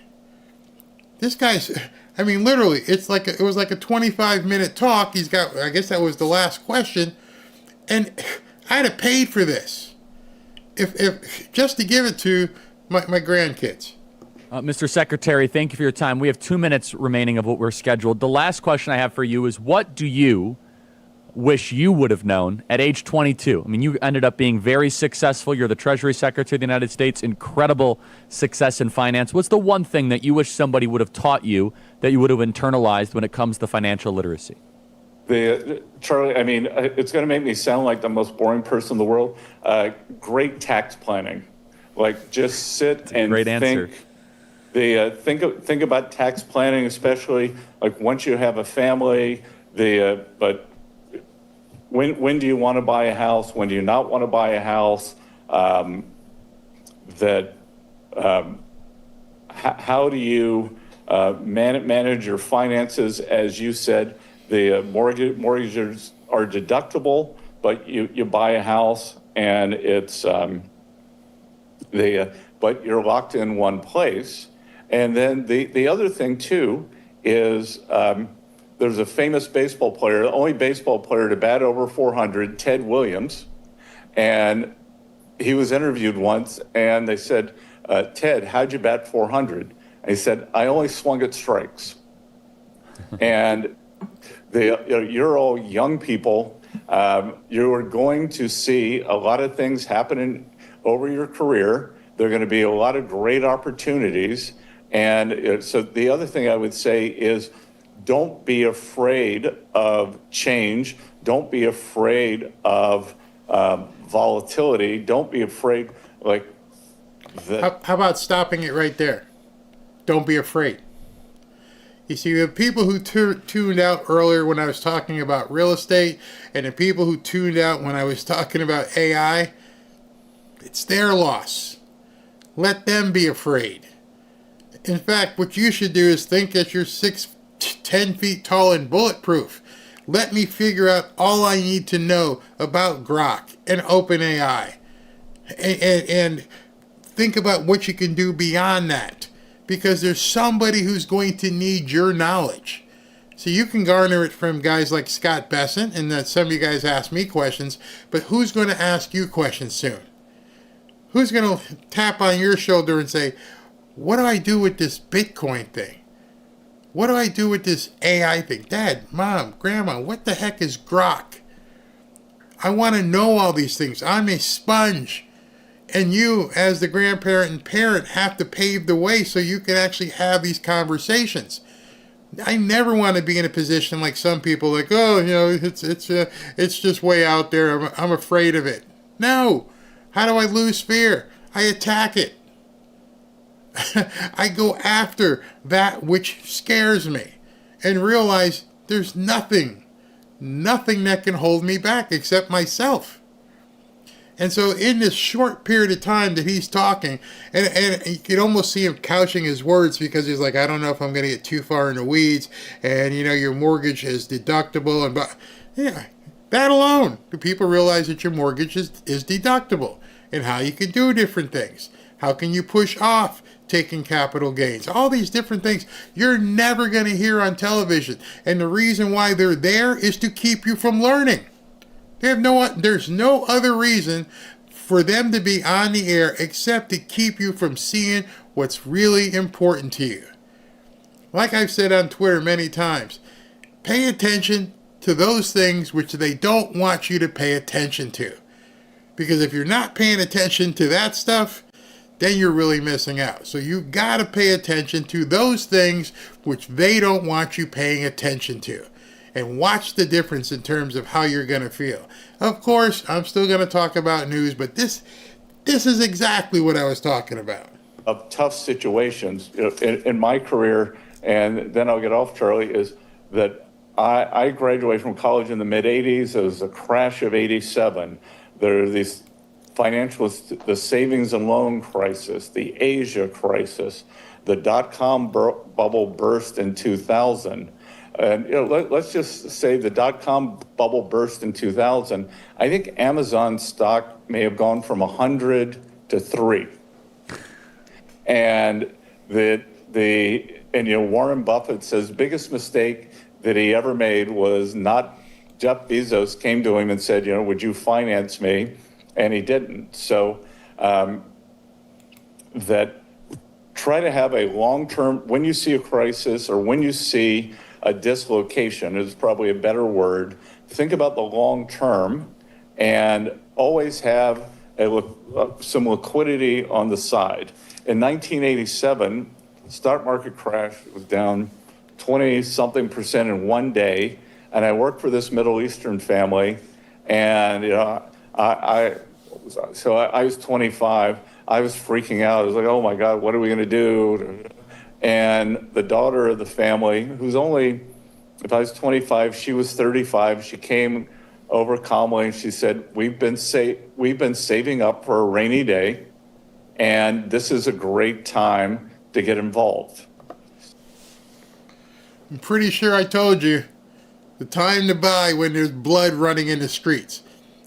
This guy's, literally, it was like a 25-minute talk. He's got, I guess that was the last question. And I'd have paid for this. If just to give it to my grandkids. Mr. Secretary, thank you for your time. We have 2 minutes remaining of what we're scheduled. The last question I have for you is, what do you wish you would have known at age 22? You ended up being very successful. You're the Treasury Secretary of the United States, incredible success in finance. What's the one thing that you wish somebody would have taught you that you would have internalized when it comes to financial literacy? Charlie, it's going to make me sound like the most boring person in the world. Great tax planning. Just sit and great answer. Think about tax planning, especially once you have a family. But when do you want to buy a house? When do you not want to buy a house? How do you manage your finances? As you said, the mortgages are deductible, but you buy a house and it's but you're locked in one place. And then the other thing too is there's a famous baseball player, the only baseball player to bat over 400, Ted Williams. And he was interviewed once, and they said, Ted, how'd you bat 400? And he said, I only swung at strikes. And you're all young people. You're going to see a lot of things happening over your career. There are going to be a lot of great opportunities. And so the other thing I would say is, don't be afraid of change. Don't be afraid of volatility. Don't be afraid, like that. How about stopping it right there? Don't be afraid. You see, the people who tuned out earlier when I was talking about real estate, and the people who tuned out when I was talking about AI, it's their loss. Let them be afraid. In fact, what you should do is think that you're 10 feet tall and bulletproof. Let me figure out all I need to know about Grok and OpenAI. And think about what you can do beyond that. Because there's somebody who's going to need your knowledge. So you can garner it from guys like Scott Bessent, and that some of you guys ask me questions, but who's going to ask you questions soon? Who's going to tap on your shoulder and say, what do I do with this Bitcoin thing? What do I do with this AI thing? Dad, Mom, Grandma, what the heck is Grok? I want to know all these things. I'm a sponge. And you, as the grandparent and parent, have to pave the way so you can actually have these conversations. I never want to be in a position like some people, like, oh, you know, it's just way out there. I'm afraid of it. No. How do I lose fear? I attack it. I go after that which scares me and realize there's nothing that can hold me back except myself. And so in this short period of time that he's talking, and you can almost see him couching his words, because he's like, I don't know if I'm going to get too far in the weeds, and, you know, your mortgage is deductible, and yeah, that alone, do people realize that your mortgage is deductible, and how you can do different things? How can you push off taking capital gains? All these different things you're never going to hear on television, and the reason why they're there is to keep you from learning. There's no other reason for them to be on the air except to keep you from seeing what's really important to you. Like I've said on Twitter many times, pay attention to those things which they don't want you to pay attention to. Because if you're not paying attention to that stuff, then you're really missing out. So you've got to pay attention to those things which they don't want you paying attention to. And watch the difference in terms of how you're going to feel. Of course, I'm still going to talk about news, but this is exactly what I was talking about. Of tough situations, you know, in my career, and then I'll get off, Charlie, is that I graduated from college in the mid-'80s. There was a crash of '87. There are these the savings and loan crisis, the Asia crisis, the dot-com bubble burst in 2000. And, you know, let's just say the dot-com bubble burst in 2000. I think Amazon stock may have gone from 100 to 3. And Warren Buffett says biggest mistake that he ever made was not Jeff Bezos came to him and said, you know, would you finance me? And he didn't. So that try to have a long-term, when you see a crisis or when you see a dislocation is probably a better word. Think about the long term and always have some liquidity on the side. In 1987, the stock market crash was down 20-something% in one day, and I worked for this Middle Eastern family, and you know, I was 25. I was freaking out. I was like, oh my God, what are we going to do? And the daughter of the family, who's only, if I was 25, she was 35. She came over calmly and she said, we've been saving up for a rainy day, and this is a great time to get involved. I'm pretty sure I told you the time to buy when there's blood running in the streets.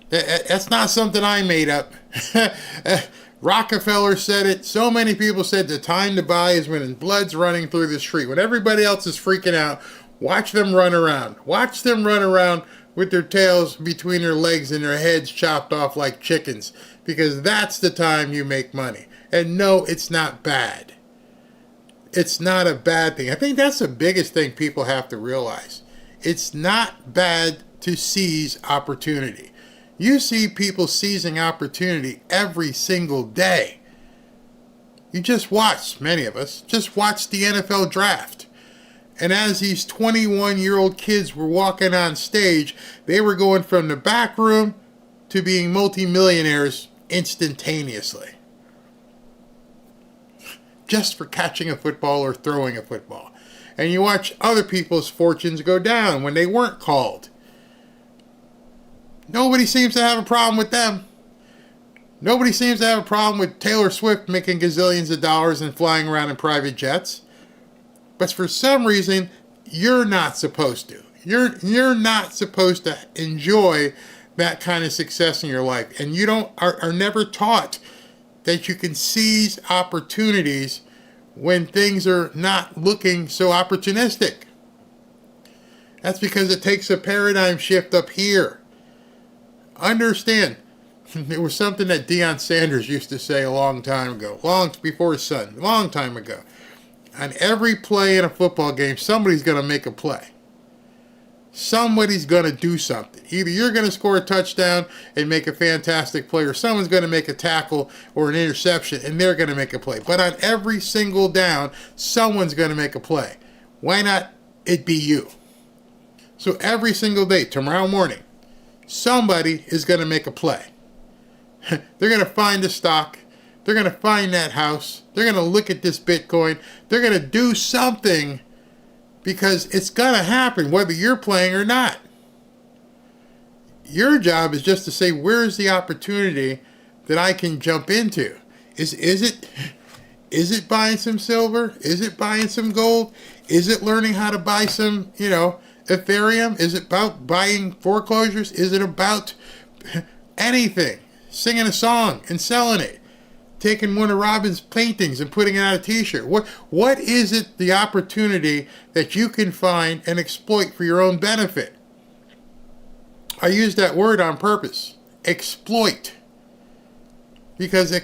That's not something I made up. Rockefeller said it. So many people said the time to buy is when blood's running through the street. When everybody else is freaking out, watch them run around. Watch them run around with their tails between their legs and their heads chopped off like chickens, because that's the time you make money. And no, it's not bad. It's not a bad thing. I think that's the biggest thing people have to realize. It's not bad to seize opportunity. You see people seizing opportunity every single day. You just watch, many of us, just watch the NFL draft. And as these 21-year-old kids were walking on stage, they were going from the back room to being multimillionaires instantaneously. Just for catching a football or throwing a football. And you watch other people's fortunes go down when they weren't called. Nobody seems to have a problem with them. Nobody seems to have a problem with Taylor Swift making gazillions of dollars and flying around in private jets. But for some reason, you're not supposed to. You're not supposed to enjoy that kind of success in your life. And you are never taught that you can seize opportunities when things are not looking so opportunistic. That's because it takes a paradigm shift up here. Understand, it was something that Deion Sanders used to say a long time ago, long before his son, a long time ago. On every play in a football game, somebody's going to make a play. Somebody's going to do something. Either you're going to score a touchdown and make a fantastic play, or someone's going to make a tackle or an interception and they're going to make a play. But on every single down, someone's going to make a play. Why not it be you? So every single day, tomorrow morning, somebody is going to make a play. They're going to find a stock. They're going to find that house. They're going to look at this Bitcoin. They're going to do something, because it's going to happen whether you're playing or not. Your job is just to say, where's the opportunity that I can jump into? Is it buying some silver? Is it buying some gold? Is it learning how to buy some, Ethereum? Is it about buying foreclosures? Is it about anything? Singing a song and selling it? Taking one of Robin's paintings and putting it on a t-shirt? What is it, the opportunity that you can find and exploit for your own benefit? I use that word on purpose. Exploit. Because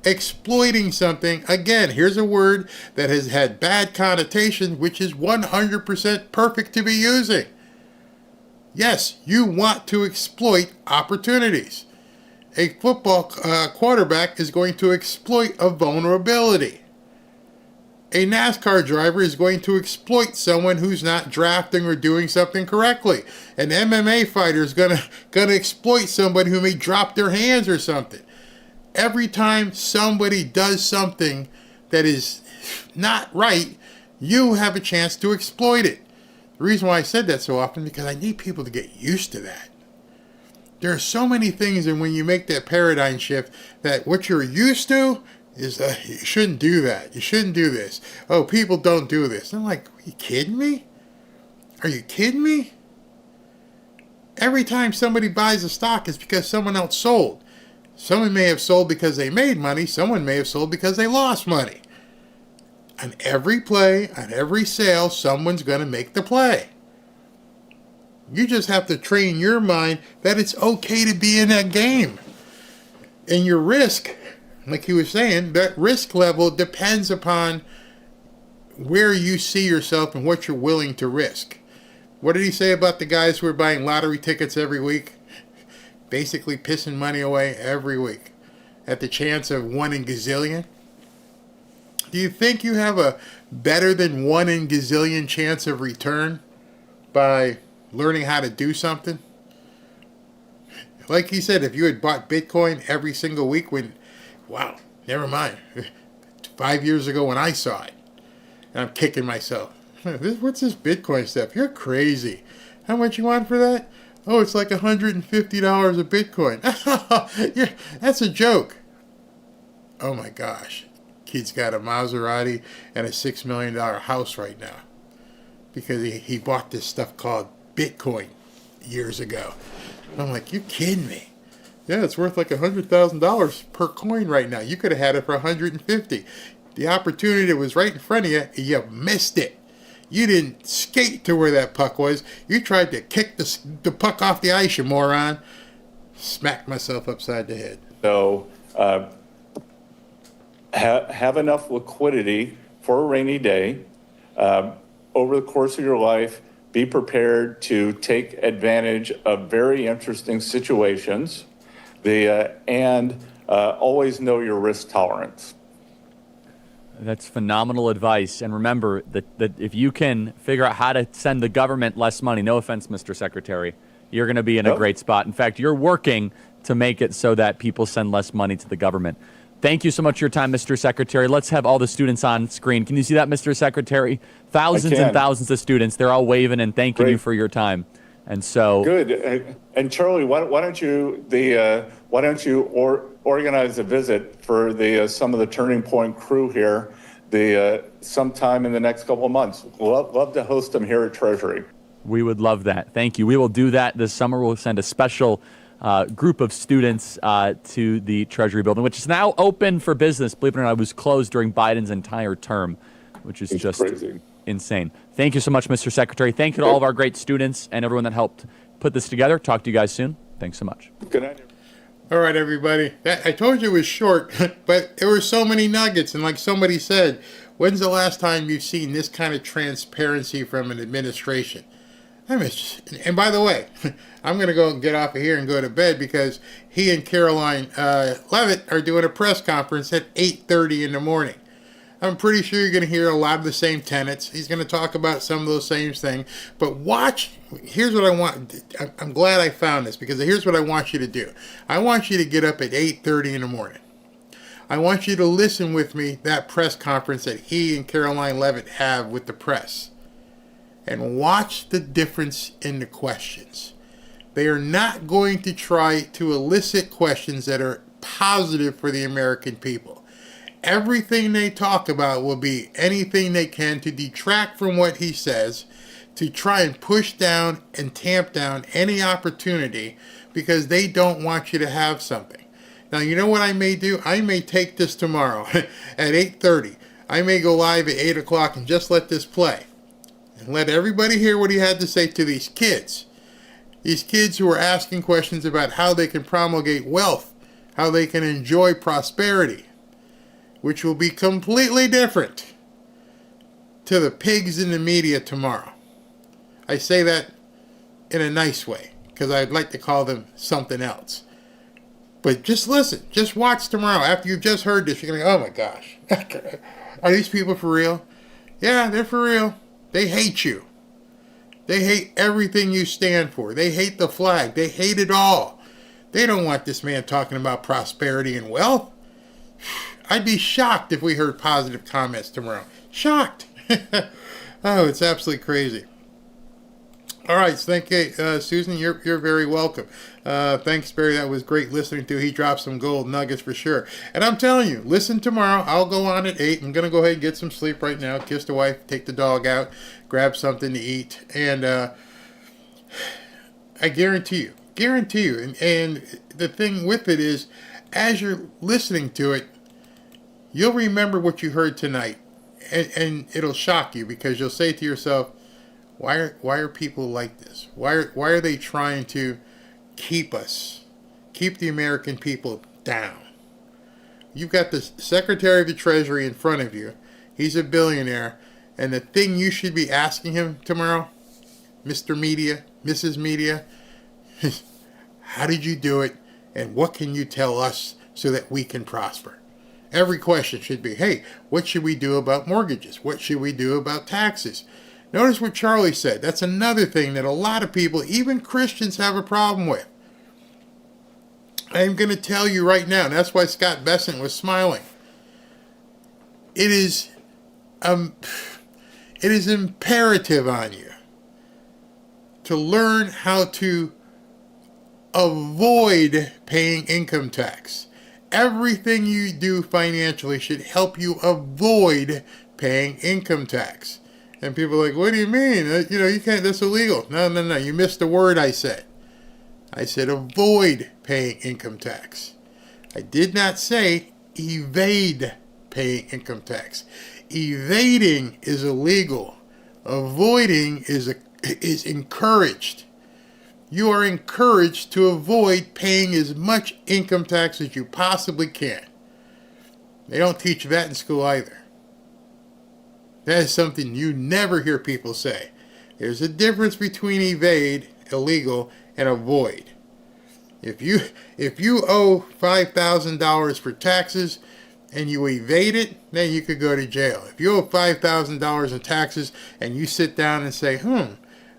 exploiting something, again, here's a word that has had bad connotations, which is 100% perfect to be using. Yes, you want to exploit opportunities. A football quarterback is going to exploit a vulnerability. A NASCAR driver is going to exploit someone who's not drafting or doing something correctly. An MMA fighter is gonna exploit somebody who may drop their hands or something. Every time somebody does something that is not right, you have a chance to exploit it. The reason why I said that so often is because I need people to get used to that. There are so many things, and when you make that paradigm shift, that what you're used to is you shouldn't do that. You shouldn't do this. Oh, people don't do this. I'm like, are you kidding me? Are you kidding me? Every time somebody buys a stock, it's because someone else sold. Someone may have sold because they made money. Someone may have sold because they lost money. On every play, on every sale, someone's going to make the play. You just have to train your mind that it's okay to be in that game. And your risk, like he was saying, that risk level depends upon where you see yourself and what you're willing to risk. What did he say about the guys who are buying lottery tickets every week? Basically pissing money away every week at the chance of 1 in gazillion. Do you think you have a better than 1 in gazillion chance of return by learning how to do something? Like he said, if you had bought Bitcoin every single week wow, never mind. 5 years ago when I saw it, and I'm kicking myself. What's this Bitcoin stuff? You're crazy. How much you want for that? Oh, it's like $150 a Bitcoin. Yeah, that's a joke. Oh my gosh. Kid's got a Maserati and a $6 million house right now because he bought this stuff called Bitcoin years ago. And I'm like, you kidding me? Yeah, it's worth like $100,000 per coin right now. You could have had it for $150. The opportunity that was right in front of you, you missed it. You didn't skate to where that puck was. You tried to kick the puck off the ice, you moron. Smacked myself upside the head. So have enough liquidity for a rainy day. Over the course of your life, be prepared to take advantage of very interesting situations. And always know your risk tolerance. That's phenomenal advice. And remember that if you can figure out how to send the government less money, no offense, Mr. Secretary, you're going to be in a great spot. In fact, you're working to make it so that people send less money to the government. Thank you so much for your time, Mr. Secretary. Let's have all the students on screen. Can you see that, Mr. Secretary? Thousands and thousands of students. They're all waving and thanking you for your time. And so good. And Charlie, why don't you organize a visit for some of the Turning Point crew here sometime in the next couple of months? Love to host them here at Treasury. We would love that. Thank you. We will do that this summer. We'll send a special group of students to the Treasury building, which is now open for business. Believe it or not, it was closed during Biden's entire term, which is just crazy. Insane. Thank you so much, Mr. Secretary. Thank you to all of our great students and everyone that helped put this together. Talk to you guys soon. Thanks so much. Good night. All right, everybody. I told you it was short, but there were so many nuggets. And like somebody said, when's the last time you've seen this kind of transparency from an administration? And by the way, I'm going to go and get off of here and go to bed because he and Caroline Levitt are doing a press conference at 8:30 in the morning. I'm pretty sure you're going to hear a lot of the same tenets. He's going to talk about some of those same things. But watch, here's what I want. I'm glad I found this because here's what I want you to do. I want you to get up at 8:30 in the morning. I want you to listen with me that press conference that he and Caroline Levitt have with the press. And watch the difference in the questions. They are not going to try to elicit questions that are positive for the American people. Everything they talk about will be anything they can to detract from what he says, to try and push down and tamp down any opportunity because they don't want you to have something. Now, you know what I may do? I may take this tomorrow at 8:30. I may go live at 8 o'clock and just let this play. And let everybody hear what he had to say to these kids. These kids who are asking questions about how they can promulgate wealth, how they can enjoy prosperity, which will be completely different to the pigs in the media tomorrow. I say that in a nice way, because I'd like to call them something else. But just listen, just watch tomorrow. After you've just heard this, you're going to go, oh my gosh, are these people for real? Yeah, they're for real. They hate you. They hate everything you stand for. They hate the flag. They hate it all. They don't want this man talking about prosperity and wealth. I'd be shocked if we heard positive comments tomorrow. Shocked. Oh, it's absolutely crazy. All right, thank you, Susan. You're very welcome. Thanks, Barry. That was great listening to. He dropped some gold nuggets for sure. And I'm telling you, listen tomorrow. I'll go on at 8. I'm going to go ahead and get some sleep right now. Kiss the wife, take the dog out, grab something to eat. And I guarantee you. And the thing with it is, as you're listening to it, you'll remember what you heard tonight. And it'll shock you because you'll say to yourself, why are people like this? Why are they trying to keep the American people down? You've got the Secretary of the Treasury in front of you. He's a billionaire. And the thing you should be asking him tomorrow, Mr. Media, Mrs. Media, is how did you do it? And what can you tell us so that we can prosper? Every question should be, hey, what should we do about mortgages? What should we do about taxes? Notice what Charlie said. That's another thing that a lot of people, even Christians, have a problem with. I'm going to tell you right now, and that's why Scott Bessent was smiling. It is imperative on you to learn how to avoid paying income tax. Everything you do financially should help you avoid paying income tax. And people are like, what do you mean? You can't, that's illegal. No, you missed the word I said. I said avoid paying income tax. I did not say evade paying income tax. Evading is illegal. Avoiding is encouraged. You are encouraged to avoid paying as much income tax as you possibly can. They don't teach that in school either. That is something you never hear people say. There's a difference between evade, illegal, and avoid. If you owe $5,000 for taxes and you evade it, then you could go to jail. If you owe $5,000 in taxes and you sit down and say,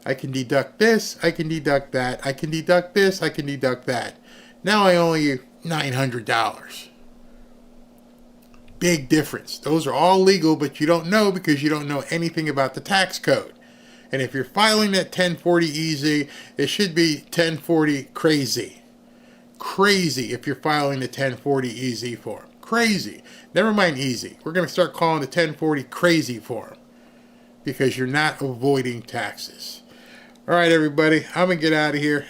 I can deduct this, I can deduct that, I can deduct this, I can deduct that. Now I owe you $900. Big difference. Those are all legal, but you don't know because you don't know anything about the tax code. And if you're filing that 1040 easy, it should be 1040 crazy. Crazy if you're filing the 1040 easy form. Crazy. Never mind easy. We're going to start calling the 1040 crazy form because you're not avoiding taxes. All right, everybody. I'm going to get out of here.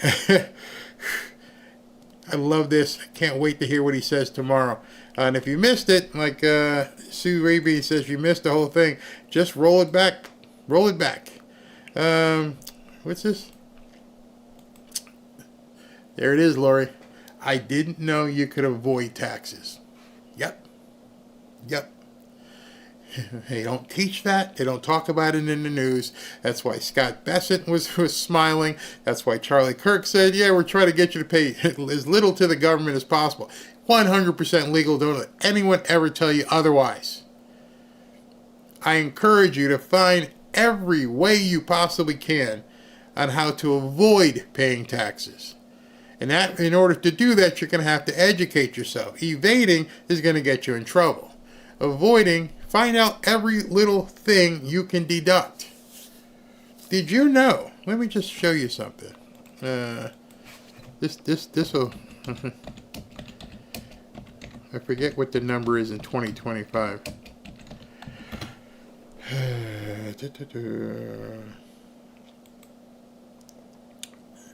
I love this. I can't wait to hear what he says tomorrow. And if you missed it, like Sue Raby says, you missed the whole thing, just roll it back. Roll it back. What's this? There it is, Lori. I didn't know you could avoid taxes. Yep. They don't teach that. They don't talk about it in the news. That's why Scott Bessent was smiling. That's why Charlie Kirk said, yeah, we're trying to get you to pay as little to the government as possible. 100% legal. Don't let anyone ever tell you otherwise. I encourage you to find every way you possibly can on how to avoid paying taxes. And that, in order to do that, you're going to have to educate yourself. Evading is going to get you in trouble. Avoiding, find out every little thing you can deduct. Did you know? Let me just show you something. This will. I forget what the number is in 2025.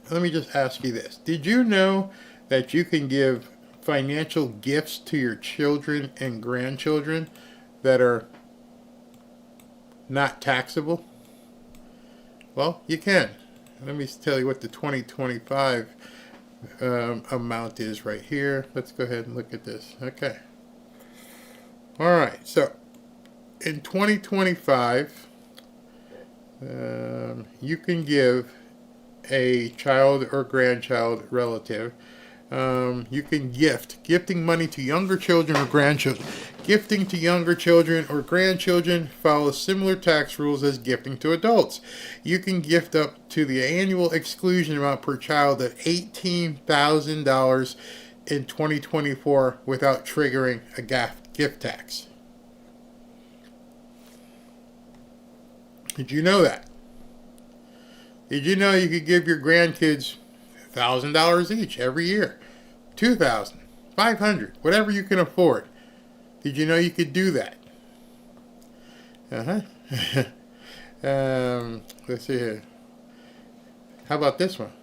Let me just ask you this. Did you know that you can give financial gifts to your children and grandchildren that are not taxable? Well, you can. Let me tell you what the 2025 amount is right here. Let's go ahead and look at this. Okay. All right. So in 2025, you can give a child or grandchild relative. You can gifting money to younger children or grandchildren. Gifting to younger children or grandchildren follows similar tax rules as gifting to adults. You can gift up to the annual exclusion amount per child of $18,000 in 2024 without triggering a gift tax. Did you know that? Did you know you could give your grandkids $1,000 each every year? $2,000, $500, whatever you can afford. Did you know you could do that? Let's see here. How about this one?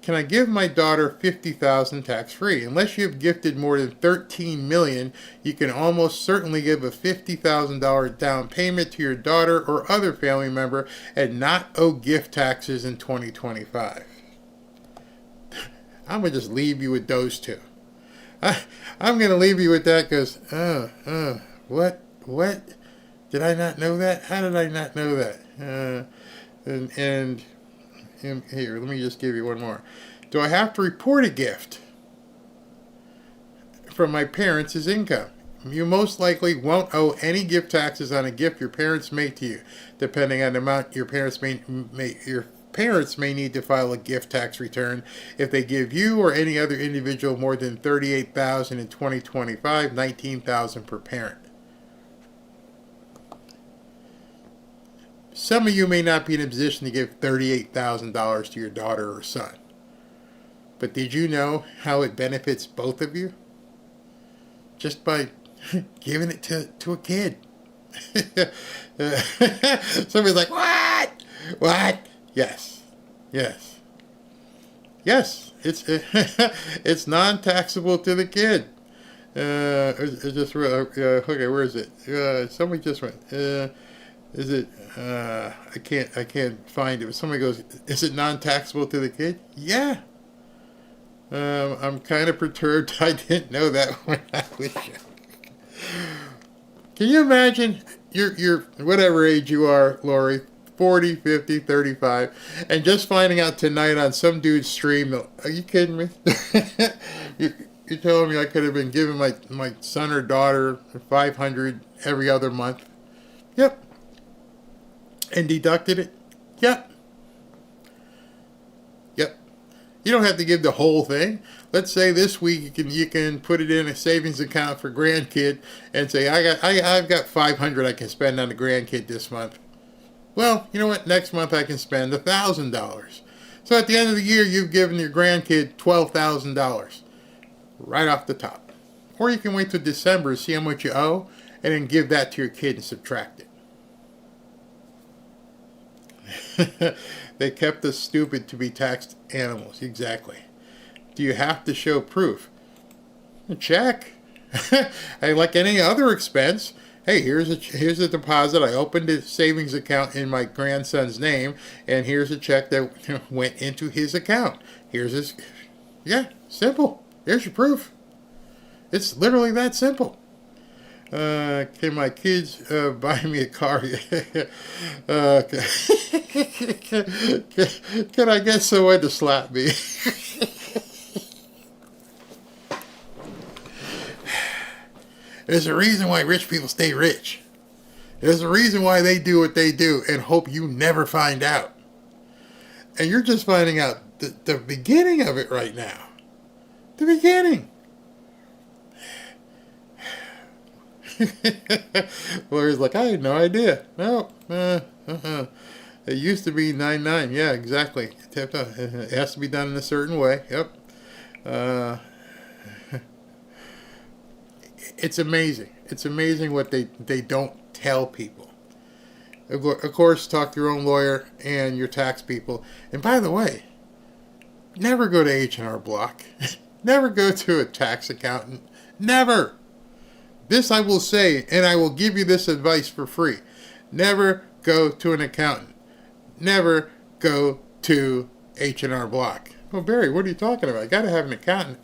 Can I give my daughter $50,000 tax-free? Unless you've gifted more than $13 million, you can almost certainly give a $50,000 down payment to your daughter or other family member and not owe gift taxes in 2025. I'm going to just leave you with those two. I'm going to leave you with that because, what? Did I not know that? How did I not know that? And here, let me just give you one more. Do I have to report a gift from my parents as income? You most likely won't owe any gift taxes on a gift your parents make to you, depending on the amount your parents may need to file a gift tax return. If they give you or any other individual more than $38,000 in 2025, $19,000 per parent. Some of you may not be in a position to give $38,000 to your daughter or son. But did you know how it benefits both of you? Just by giving it to a kid. Somebody's like, what? What? Yes. It's non-taxable to the kid. Okay, where is it? Somebody just went. Is it? I can't find it. If somebody goes, is it non-taxable to the kid? Yeah. I'm kind of perturbed. I didn't know that when I was young. Can you imagine? You're whatever age you are, Lori, 40, 50, 35, and just finding out tonight on some dude's stream. Are you kidding me? You're telling me I could have been giving my son or daughter $500 every other month? Yep. And deducted it? Yep. Yep. You don't have to give the whole thing. Let's say this week you can put it in a savings account for grandkid and say I've got $500 I can spend on the grandkid this month. Well, you know what? Next month I can spend $1,000. So at the end of the year you've given your grandkid $12,000 right off the top. Or you can wait till December, see how much you owe, and then give that to your kid and subtract it. They kept us stupid to be taxed animals. Exactly. Do you have to show proof? Check. Like any other expense. Hey, here's a deposit. I opened a savings account in my grandson's name, and here's a check that went into his account. Here's his. Yeah, simple. Here's your proof. It's literally that simple. Can my kids buy me a car? Can I get someone to slap me? There's a reason why rich people stay rich. There's a reason why they do what they do and hope you never find out. And you're just finding out the beginning of it right now. The beginning. Lawyer's like, I had no idea. No. It used to be 9/9. Yeah, exactly. It has to be done in a certain way. Yep. It's amazing. It's amazing what they don't tell people. Of course, talk to your own lawyer and your tax people. And by the way, never go to H&R Block. Never go to a tax accountant. Never. This I will say, and I will give you this advice for free. Never go to an accountant. Never go to H&R Block. Well, Barry, what are you talking about? I got to have an accountant.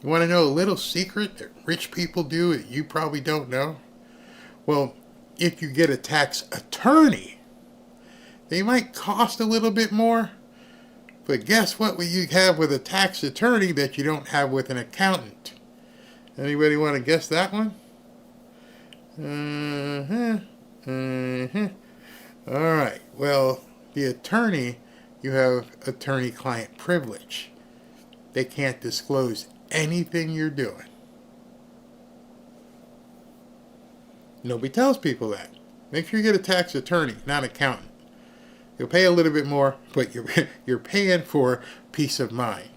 You want to know a little secret that rich people do that you probably don't know? Well, if you get a tax attorney, they might cost a little bit more. But guess what you have with a tax attorney that you don't have with an accountant? Anybody want to guess that one? All right. Well, the attorney, you have attorney-client privilege. They can't disclose anything you're doing. Nobody tells people that. Make sure you get a tax attorney, not an accountant. You'll pay a little bit more, but you're paying for peace of mind.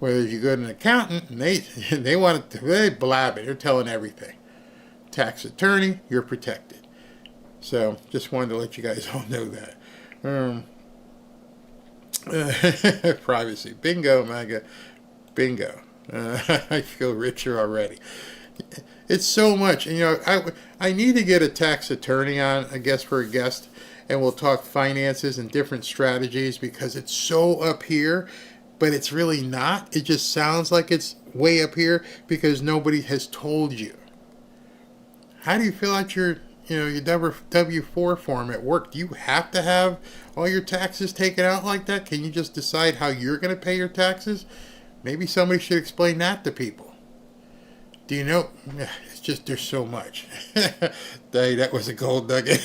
Whereas you go to an accountant and they want to, they blab it. They're telling everything. Tax attorney, you're protected. So just wanted to let you guys all know that. Privacy. Bingo, MAGA. Bingo. I feel richer already. It's so much. And, you know, I need to get a tax attorney on, I guess, for a guest. And we'll talk finances and different strategies because it's so up here. But it's really not. It just sounds like it's way up here because nobody has told you. How do you fill out your W-4 form at work? Do you have to have all your taxes taken out like that? Can you just decide how you're going to pay your taxes? Maybe somebody should explain that to people. Do you know? It's just there's so much. Dang, that was a gold nugget.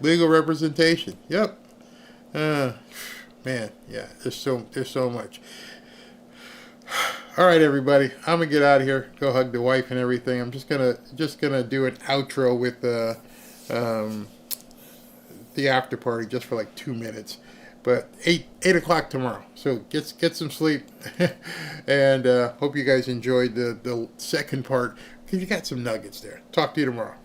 Legal representation. Yep. Man, yeah, there's so much. All right, everybody, I'm gonna get out of here. Go hug the wife and everything. I'm just gonna do an outro with the after party just for like 2 minutes. But 8 o'clock tomorrow. So get some sleep, and hope you guys enjoyed the second part because you got some nuggets there. Talk to you tomorrow.